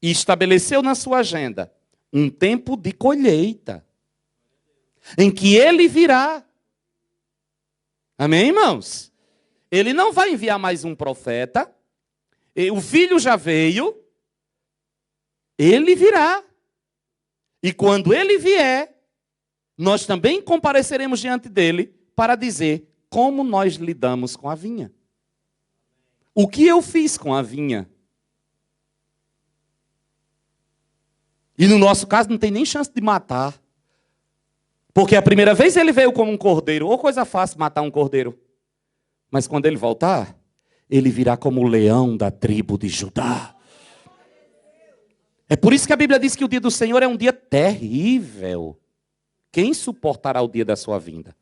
e estabeleceu na sua agenda um tempo de colheita, em que Ele virá. Amém, irmãos? Ele não vai enviar mais um profeta. O filho já veio. Ele virá. E quando ele vier, nós também compareceremos diante dele para dizer como nós lidamos com a vinha. O que eu fiz com a vinha? E no nosso caso não tem nem chance de matar. Porque a primeira vez ele veio como um cordeiro. Ou coisa fácil matar um cordeiro. Mas quando ele voltar, ele virá como o leão da tribo de Judá. É por isso que a Bíblia diz que o dia do Senhor é um dia terrível. Quem suportará o dia da sua vinda?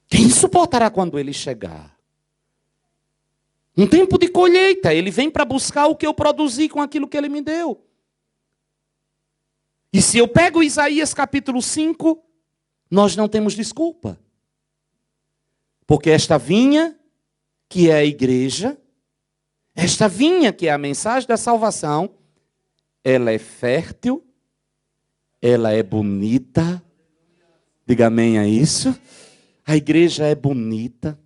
Quem suportará quando ele chegar? Um tempo de colheita. Ele vem para buscar o que eu produzi com aquilo que ele me deu. E se eu pego Isaías capítulo 5, nós não temos desculpa. Porque esta vinha, que é a igreja, esta vinha, que é a mensagem da salvação, ela é fértil, ela é bonita. Diga amém a isso. A igreja é bonita.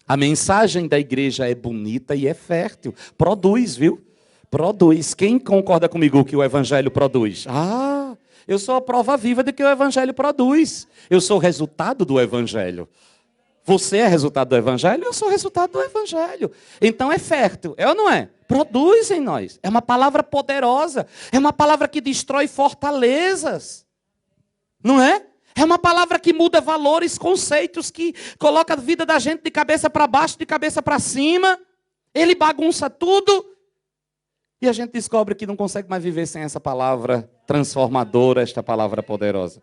A mensagem da igreja é bonita e é fértil. Produz, viu? Produz. Quem concorda comigo que o evangelho produz? Ah, eu sou a prova viva de que o evangelho produz. Eu sou o resultado do evangelho. Você é resultado do evangelho? Eu sou resultado do evangelho. Então é fértil, é ou não é? Produz em nós. É uma palavra poderosa. É uma palavra que destrói fortalezas. Não é? É uma palavra que muda valores, conceitos, que coloca a vida da gente de cabeça para baixo, de cabeça para cima. Ele bagunça tudo. E a gente descobre que não consegue mais viver sem essa palavra transformadora, esta palavra poderosa.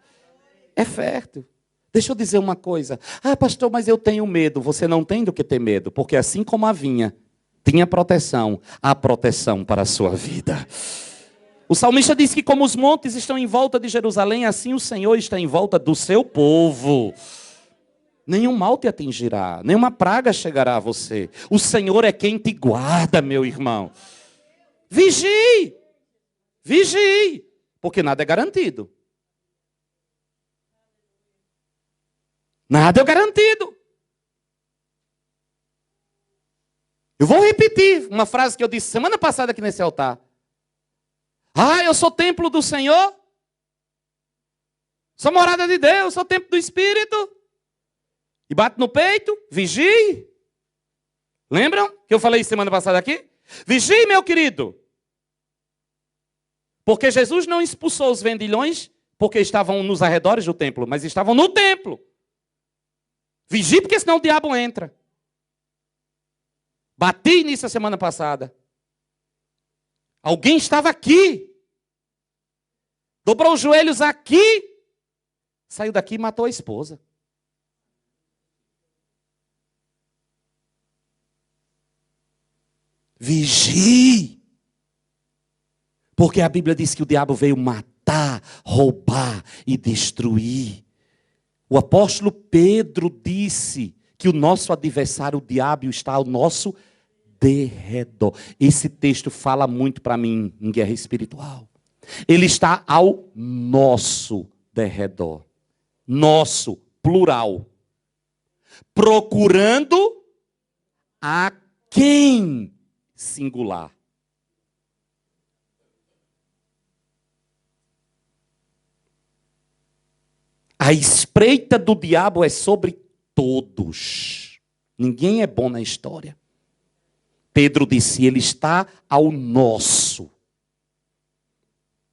É fértil. Deixa eu dizer uma coisa. Ah, pastor, mas eu tenho medo. Você não tem do que ter medo, porque assim como a vinha tinha proteção, há proteção para a sua vida. O salmista diz que como os montes estão em volta de Jerusalém, assim o Senhor está em volta do seu povo. Nenhum mal te atingirá, nenhuma praga chegará a você. O Senhor é quem te guarda, meu irmão. Vigie, vigie, porque nada é garantido. Nada é garantido. Eu vou repetir uma frase que eu disse semana passada aqui nesse altar. Ah, eu sou templo do Senhor. Sou morada de Deus, sou templo do Espírito. E bate no peito, vigie. Lembram que eu falei semana passada aqui? Vigie, meu querido. Porque Jesus não expulsou os vendilhões porque estavam nos arredores do templo, mas estavam no templo. Vigie, porque senão o diabo entra. Bati nisso a semana passada. Alguém estava aqui. Dobrou os joelhos aqui. Saiu daqui e matou a esposa. Vigie. Porque a Bíblia diz que o diabo veio matar, roubar e destruir. O apóstolo Pedro disse que o nosso adversário, o diabo, está ao nosso derredor. Esse texto fala muito para mim em guerra espiritual. Ele está ao nosso derredor. Nosso, plural. Procurando a quem? Singular. A espreita do diabo é sobre todos. Ninguém é bom na história. Pedro disse, ele está ao nosso.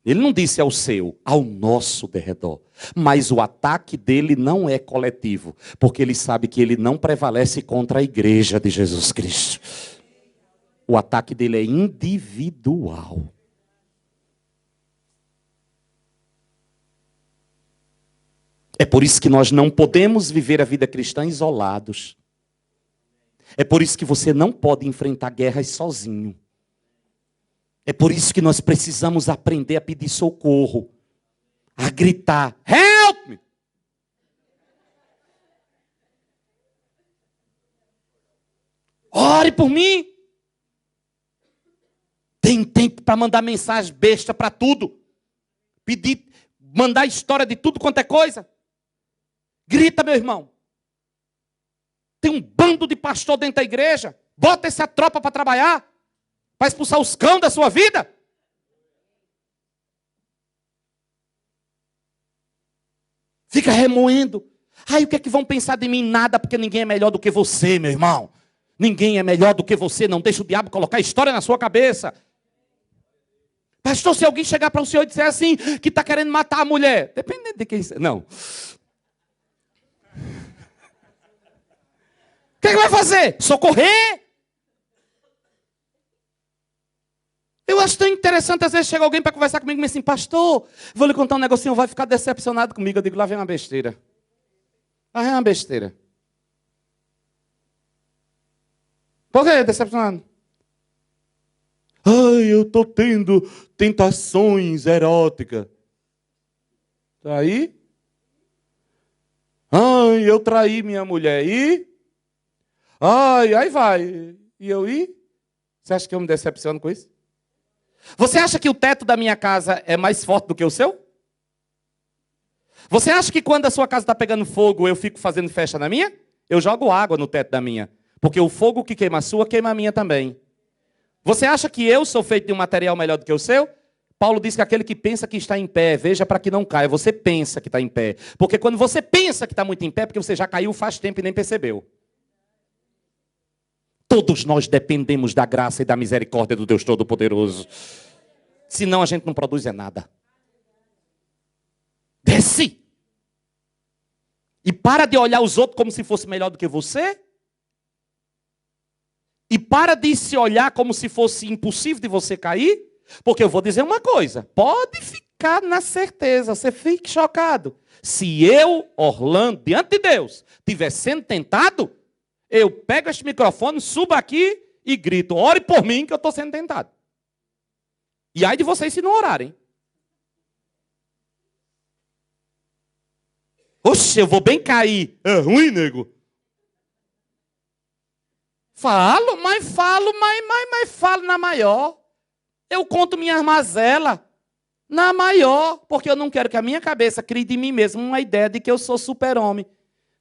Ele não disse ao seu, ao nosso derredor. Mas o ataque dele não é coletivo, porque ele sabe que ele não prevalece contra a igreja de Jesus Cristo. O ataque dele é individual. É por isso que nós não podemos viver a vida cristã isolados. É por isso que você não pode enfrentar guerras sozinho. É por isso que nós precisamos aprender a pedir socorro. A gritar, help me! Ore por mim! Tem tempo para mandar mensagem besta para tudo. Pedir, mandar história de tudo quanto é coisa. Grita, meu irmão. Tem um bando de pastor dentro da igreja. Bota essa tropa para trabalhar. Para expulsar os cães da sua vida? Fica remoendo. Ai, o que é que vão pensar de mim? Nada, porque ninguém é melhor do que você, meu irmão. Ninguém é melhor do que você. Não deixa o diabo colocar história na sua cabeça. Pastor, se alguém chegar para o senhor e disser assim, que está querendo matar a mulher. Dependendo de quem... Não. O que vai fazer? Socorrer? Eu acho tão interessante, às vezes chega alguém para conversar comigo e me diz assim, pastor, vou lhe contar um negocinho, vai ficar decepcionado comigo. Eu digo, lá vem uma besteira. Lá vem uma besteira. Por que decepcionado? Ai, eu estou tendo tentações eróticas. Tá aí? Ai, eu traí minha mulher. E? Ai, aí vai. E eu ir? Você acha que eu me decepciono com isso? Você acha que o teto da minha casa é mais forte do que o seu? Você acha que quando a sua casa está pegando fogo, eu fico fazendo festa na minha? Eu jogo água no teto da minha. Porque o fogo que queima a sua, queima a minha também. Você acha que eu sou feito de um material melhor do que o seu? Paulo diz que aquele que pensa que está em pé, veja para que não caia. Você pensa que está em pé. Porque quando você pensa que está muito em pé, porque você já caiu faz tempo e nem percebeu. Todos nós dependemos da graça e da misericórdia do Deus Todo-Poderoso. Senão a gente não produz nada. Desce. E para de olhar os outros como se fosse melhor do que você. E para de se olhar como se fosse impossível de você cair. Porque eu vou dizer uma coisa. Pode ficar na certeza. Você fique chocado. Se eu, Orlando, diante de Deus, estiver sendo tentado, eu pego este microfone, subo aqui e grito, ore por mim que eu estou sendo tentado. E ai de vocês se não orarem. Oxe, eu vou bem cair. É ruim, nego? Falo, mas falo na maior. Eu conto minhas mazelas na maior, porque eu não quero que a minha cabeça crie de mim mesmo uma ideia de que eu sou super-homem.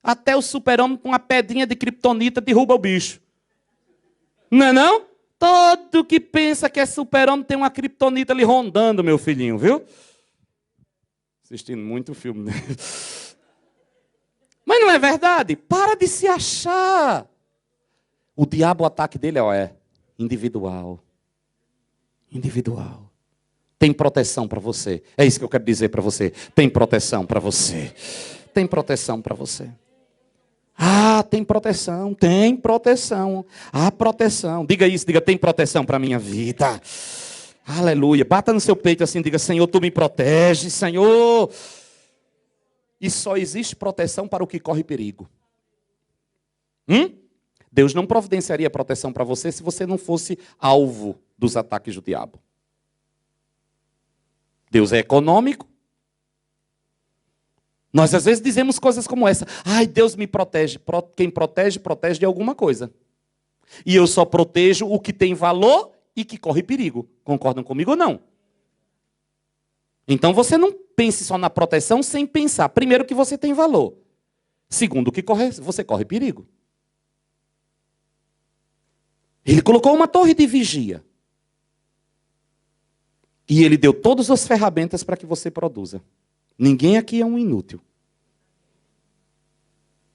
Até o super-homem com uma pedrinha de criptonita derruba o bicho. Não é não? Todo que pensa que é super-homem tem uma criptonita ali rondando, meu filhinho, viu? Assistindo muito filme, né? Mas não é verdade? Para de se achar. O diabo, o ataque dele é individual. Individual. Tem proteção para você. É isso que eu quero dizer para você. Tem proteção para você. Tem proteção para você. Ah, tem proteção, tem proteção. Há proteção. Diga isso, diga, tem proteção para a minha vida. Aleluia. Bata no seu peito assim, diga, Senhor, tu me protege, Senhor. E só existe proteção para o que corre perigo. Deus não providenciaria proteção para você se você não fosse alvo dos ataques do diabo. Deus é econômico. Nós às vezes dizemos coisas como essa. Ai, Deus me protege. Quem protege, protege de alguma coisa. E eu só protejo o que tem valor e que corre perigo. Concordam comigo ou não? Então você não pense só na proteção sem pensar. Primeiro, que você tem valor. Segundo, que você corre perigo. Ele colocou uma torre de vigia. E ele deu todas as ferramentas para que você produza. Ninguém aqui é um inútil.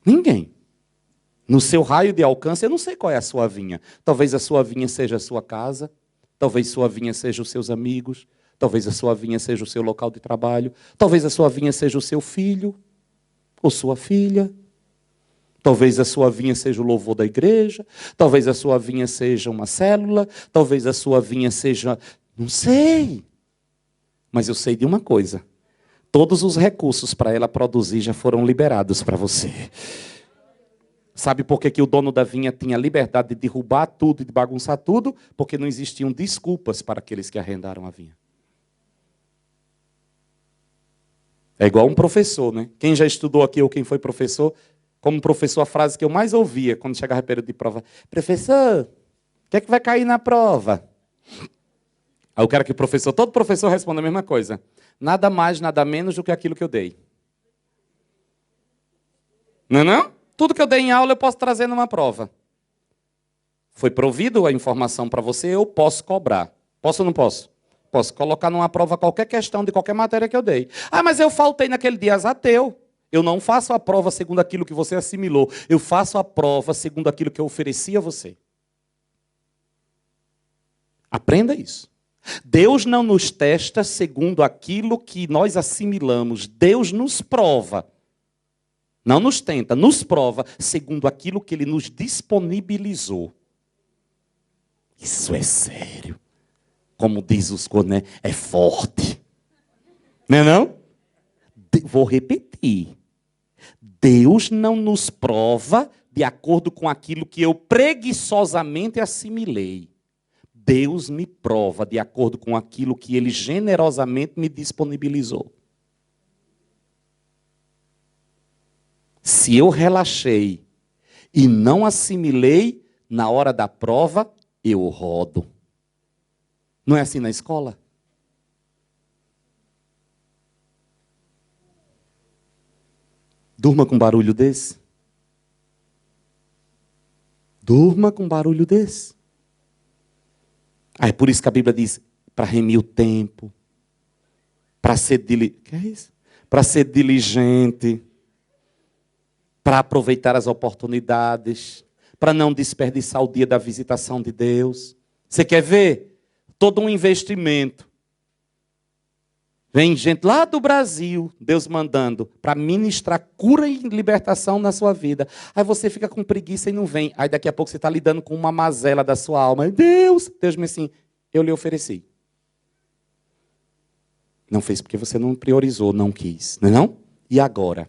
Ninguém. No seu raio de alcance, eu não sei qual é a sua vinha. Talvez a sua vinha seja a sua casa. Talvez a sua vinha seja os seus amigos. Talvez a sua vinha seja o seu local de trabalho. Talvez a sua vinha seja o seu filho ou sua filha. Talvez a sua vinha seja o louvor da igreja. Talvez a sua vinha seja uma célula. Talvez a sua vinha seja... Não sei. Mas eu sei de uma coisa. Todos os recursos para ela produzir já foram liberados para você. Sabe por que o dono da vinha tinha liberdade de derrubar tudo e de bagunçar tudo? Porque não existiam desculpas para aqueles que arrendaram a vinha. É igual um professor, né? Quem já estudou aqui ou quem foi professor, como professor, a frase que eu mais ouvia quando chegava período de prova: professor, o que é que vai cair na prova? Aí eu quero que todo professor responda a mesma coisa. Nada mais, nada menos do que aquilo que eu dei. Não é não? Tudo que eu dei em aula eu posso trazer numa prova. Foi provido a informação para você, eu posso cobrar. Posso ou não posso? Posso colocar numa prova qualquer questão de qualquer matéria que eu dei. Ah, mas eu faltei naquele dia, ateu. Eu não faço a prova segundo aquilo que você assimilou. Eu faço a prova segundo aquilo que eu ofereci a você. Aprenda isso. Deus não nos testa segundo aquilo que nós assimilamos. Deus nos prova. Não nos tenta, nos prova segundo aquilo que Ele nos disponibilizou. Isso é sério. Como diz os cones, é forte. Não é não? Vou repetir. Deus não nos prova de acordo com aquilo que eu preguiçosamente assimilei. Deus me prova de acordo com aquilo que Ele generosamente me disponibilizou. Se eu relaxei e não assimilei, na hora da prova, eu rodo. Não é assim na escola? Durma com barulho desse. Durma com barulho desse. É por isso que a Bíblia diz, para remir o tempo, para ser Para ser diligente, para aproveitar as oportunidades, para não desperdiçar o dia da visitação de Deus. Você quer ver? Todo um investimento. Vem gente lá do Brasil, Deus mandando, para ministrar cura e libertação na sua vida. Aí você fica com preguiça e não vem. Aí daqui a pouco você está lidando com uma mazela da sua alma. Deus me assim, eu lhe ofereci. Não fez porque você não priorizou, não quis. Não é não? E agora?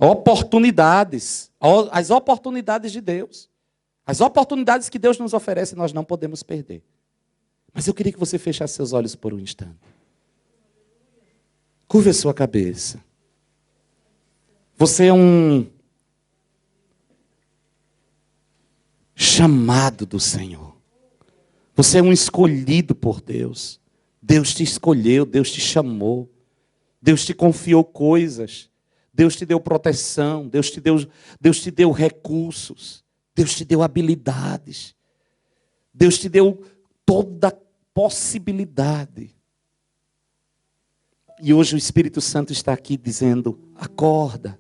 Oportunidades. As oportunidades de Deus. As oportunidades que Deus nos oferece, nós não podemos perder. Mas eu queria que você fechasse seus olhos por um instante. Curve a sua cabeça. Você é um chamado do Senhor. Você é um escolhido por Deus. Deus te escolheu, Deus te chamou. Deus te confiou coisas. Deus te deu proteção. Deus te deu recursos. Deus te deu habilidades. Deus te deu toda possibilidade. E hoje o Espírito Santo está aqui dizendo, acorda.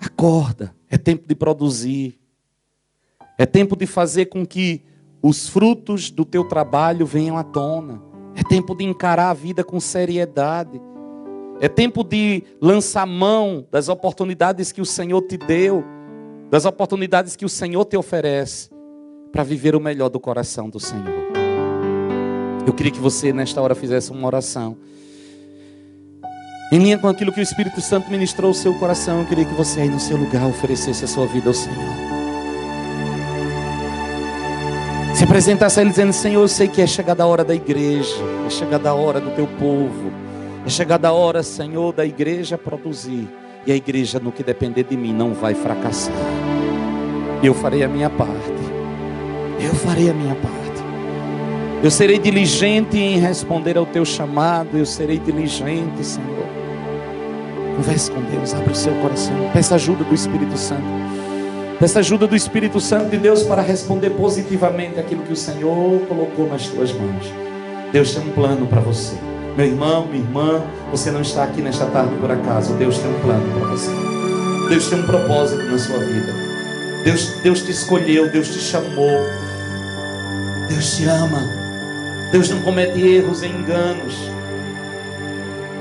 Acorda. É tempo de produzir. É tempo de fazer com que os frutos do teu trabalho venham à tona. É tempo de encarar a vida com seriedade. É tempo de lançar mão das oportunidades que o Senhor te deu, das oportunidades que o Senhor te oferece, para viver o melhor do coração do Senhor. Eu queria que você, nesta hora, fizesse uma oração. Em linha com aquilo que o Espírito Santo ministrou ao seu coração, eu queria que você aí no seu lugar oferecesse a sua vida ao Senhor. Se apresentasse a Ele dizendo, Senhor, eu sei que é chegada a hora da igreja, é chegada a hora do teu povo, é chegada a hora, Senhor, da igreja produzir. E a igreja, no que depender de mim, não vai fracassar. Eu farei a minha parte. Eu farei a minha parte. Eu serei diligente em responder ao teu chamado. Eu serei diligente, Senhor. Converse com Deus, abra o seu coração. Peça ajuda do Espírito Santo. Peça ajuda do Espírito Santo de Deus para responder positivamente aquilo que o Senhor colocou nas tuas mãos. Deus tem um plano para você. Meu irmão, minha irmã, você não está aqui nesta tarde por acaso. Deus tem um plano para você. Deus tem um propósito na sua vida. Deus te escolheu, Deus te chamou. Deus te ama. Deus não comete erros e enganos.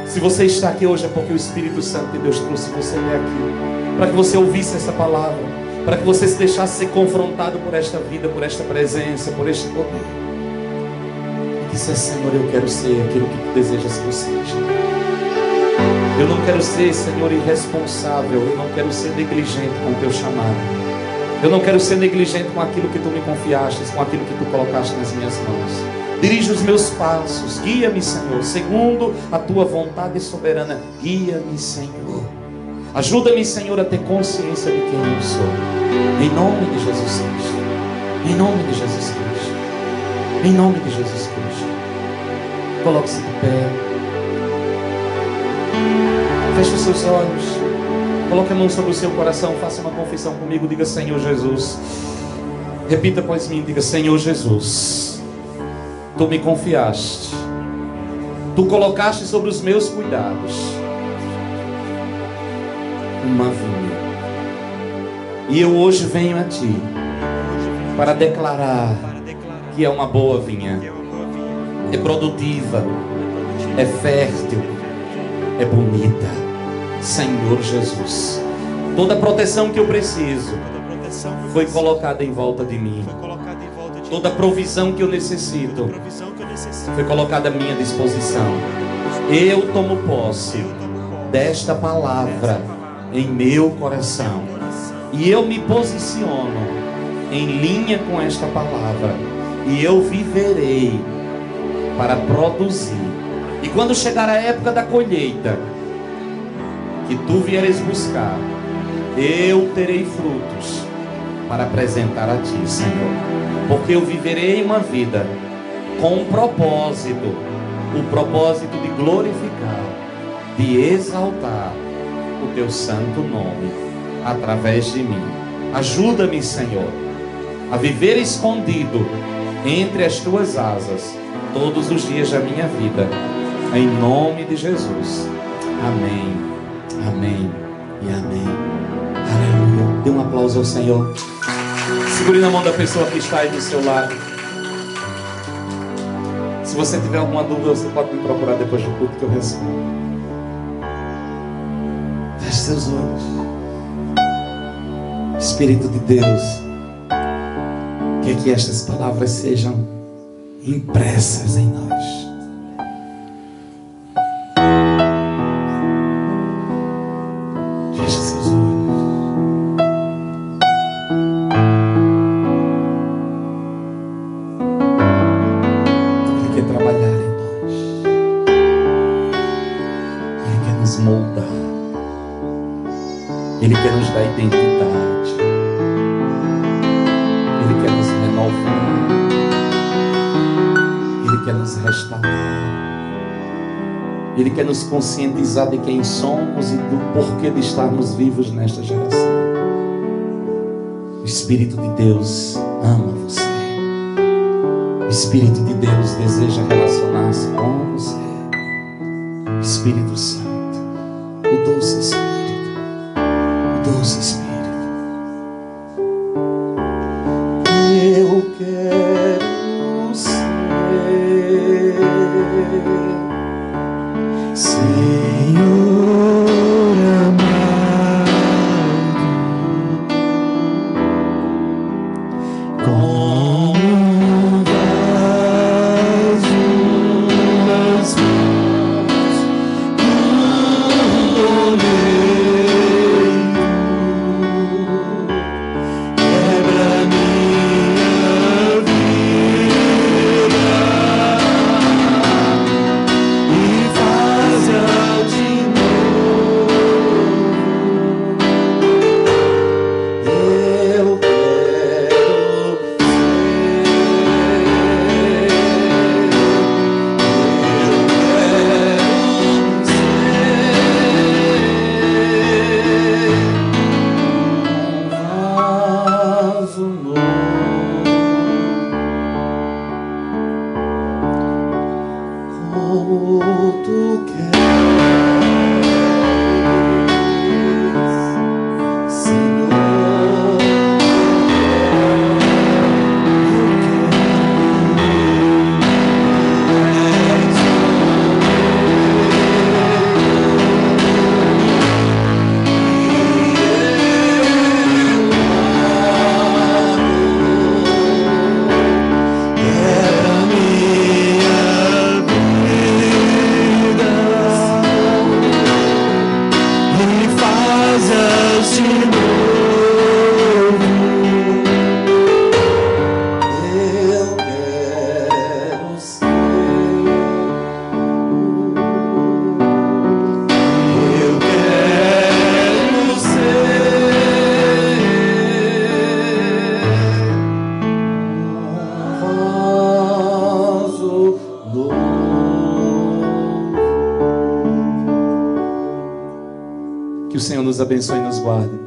Se você está aqui hoje é porque o Espírito Santo de Deus trouxe você até aqui, para que você ouvisse essa palavra, para que você se deixasse ser confrontado por esta vida, por esta presença, por este poder. E disse, Senhor, eu quero ser aquilo que tu desejas que eu seja. Eu não quero ser, Senhor, irresponsável. Eu não quero ser negligente com o teu chamado. Eu não quero ser negligente com aquilo que tu me confiaste, com aquilo que tu colocaste nas minhas mãos. Dirige os meus passos, guia-me, Senhor, segundo a tua vontade soberana. Guia-me, Senhor. Ajuda-me, Senhor, a ter consciência de quem eu sou. Em nome de Jesus Cristo. Em nome de Jesus Cristo. Em nome de Jesus Cristo. Coloque-se de pé. Feche os seus olhos. Coloque a mão sobre o seu coração, faça uma confissão comigo, diga: Senhor Jesus. Repita após mim, diga: Senhor Jesus, Tu me confiaste, Tu colocaste sobre os meus cuidados uma vinha, e eu hoje venho a Ti para declarar que é uma boa vinha, é produtiva, é fértil, é bonita. Senhor Jesus, toda a proteção que eu preciso foi colocada em volta de mim. Toda a provisão que eu necessito foi colocada à minha disposição. Eu tomo posse desta palavra em meu coração e eu me posiciono em linha com esta palavra, e eu viverei para produzir. E quando chegar a época da colheita, que Tu vieres buscar, eu terei frutos para apresentar a Ti, Senhor, porque eu viverei uma vida com um propósito, o propósito de glorificar, de exaltar o Teu santo nome através de mim. Ajuda-me, Senhor, a viver escondido entre as Tuas asas todos os dias da minha vida, em nome de Jesus. Amém, amém e amém. Aleluia. Dê um aplauso ao Senhor. Segure na mão da pessoa que está aí do seu lado. Se você tiver alguma dúvida, você pode me procurar depois do culto que eu respondo. Feche seus olhos. Espírito de Deus, que estas palavras sejam impressas em nós. Feche seus olhos. Ele quer trabalhar em nós. Ele quer nos moldar. Ele quer nos dar identidade. Ele quer nos renovar. Ele quer nos restaurar. Ele quer nos conscientizar de quem somos e do porquê de estarmos vivos nesta geração. O Espírito de Deus ama você. O Espírito de Deus deseja relacionar-se com você. O Espírito Santo, o doce Espírito, o doce Espírito. Eu quero ser Senhor amado, como um vaso nas mãos do oleiro. Senhor nos abençoe e nos guarde.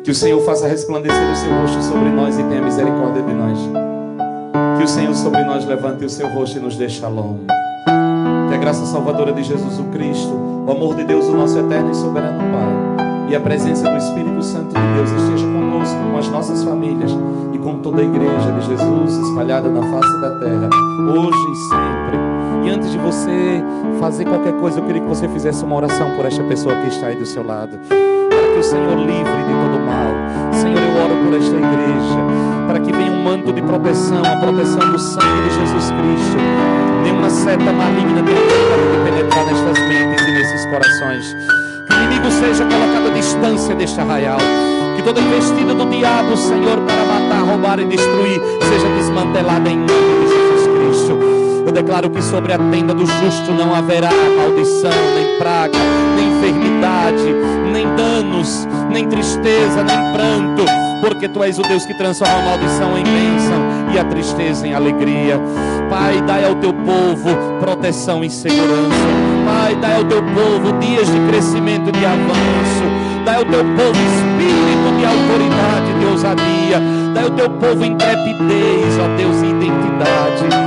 Que o Senhor faça resplandecer o seu rosto sobre nós e tenha misericórdia de nós. Que o Senhor sobre nós levante o seu rosto e nos dê shalom. Que a graça salvadora de Jesus o Cristo, o amor de Deus, o nosso eterno e soberano Pai, e a presença do Espírito Santo de Deus esteja conosco, com as nossas famílias e com toda a igreja de Jesus espalhada na face da terra, hoje e sempre. E antes de você fazer qualquer coisa, eu queria que você fizesse uma oração por esta pessoa que está aí do seu lado, para que o Senhor livre de todo mal. Senhor, eu oro por esta igreja, para que venha um manto de proteção, a proteção do sangue de Jesus Cristo. Nenhuma seta maligna tenha de penetrar nestas mentes e nesses corações. Que o inimigo seja colocado à distância deste arraial. Que toda investida do diabo, Senhor, para matar, roubar e destruir, seja desmantelada em nome de Jesus Cristo. Eu declaro que sobre a tenda do justo não haverá maldição, nem praga, nem enfermidade, nem danos, nem tristeza, nem pranto, porque Tu és o Deus que transforma a maldição em bênção e a tristeza em alegria. Pai, dai ao Teu povo proteção e segurança. Pai, dai ao Teu povo dias de crescimento e de avanço. Dai ao Teu povo espírito de autoridade, de ousadia. Dai ao Teu povo intrepidez, ó Deus, e identidade.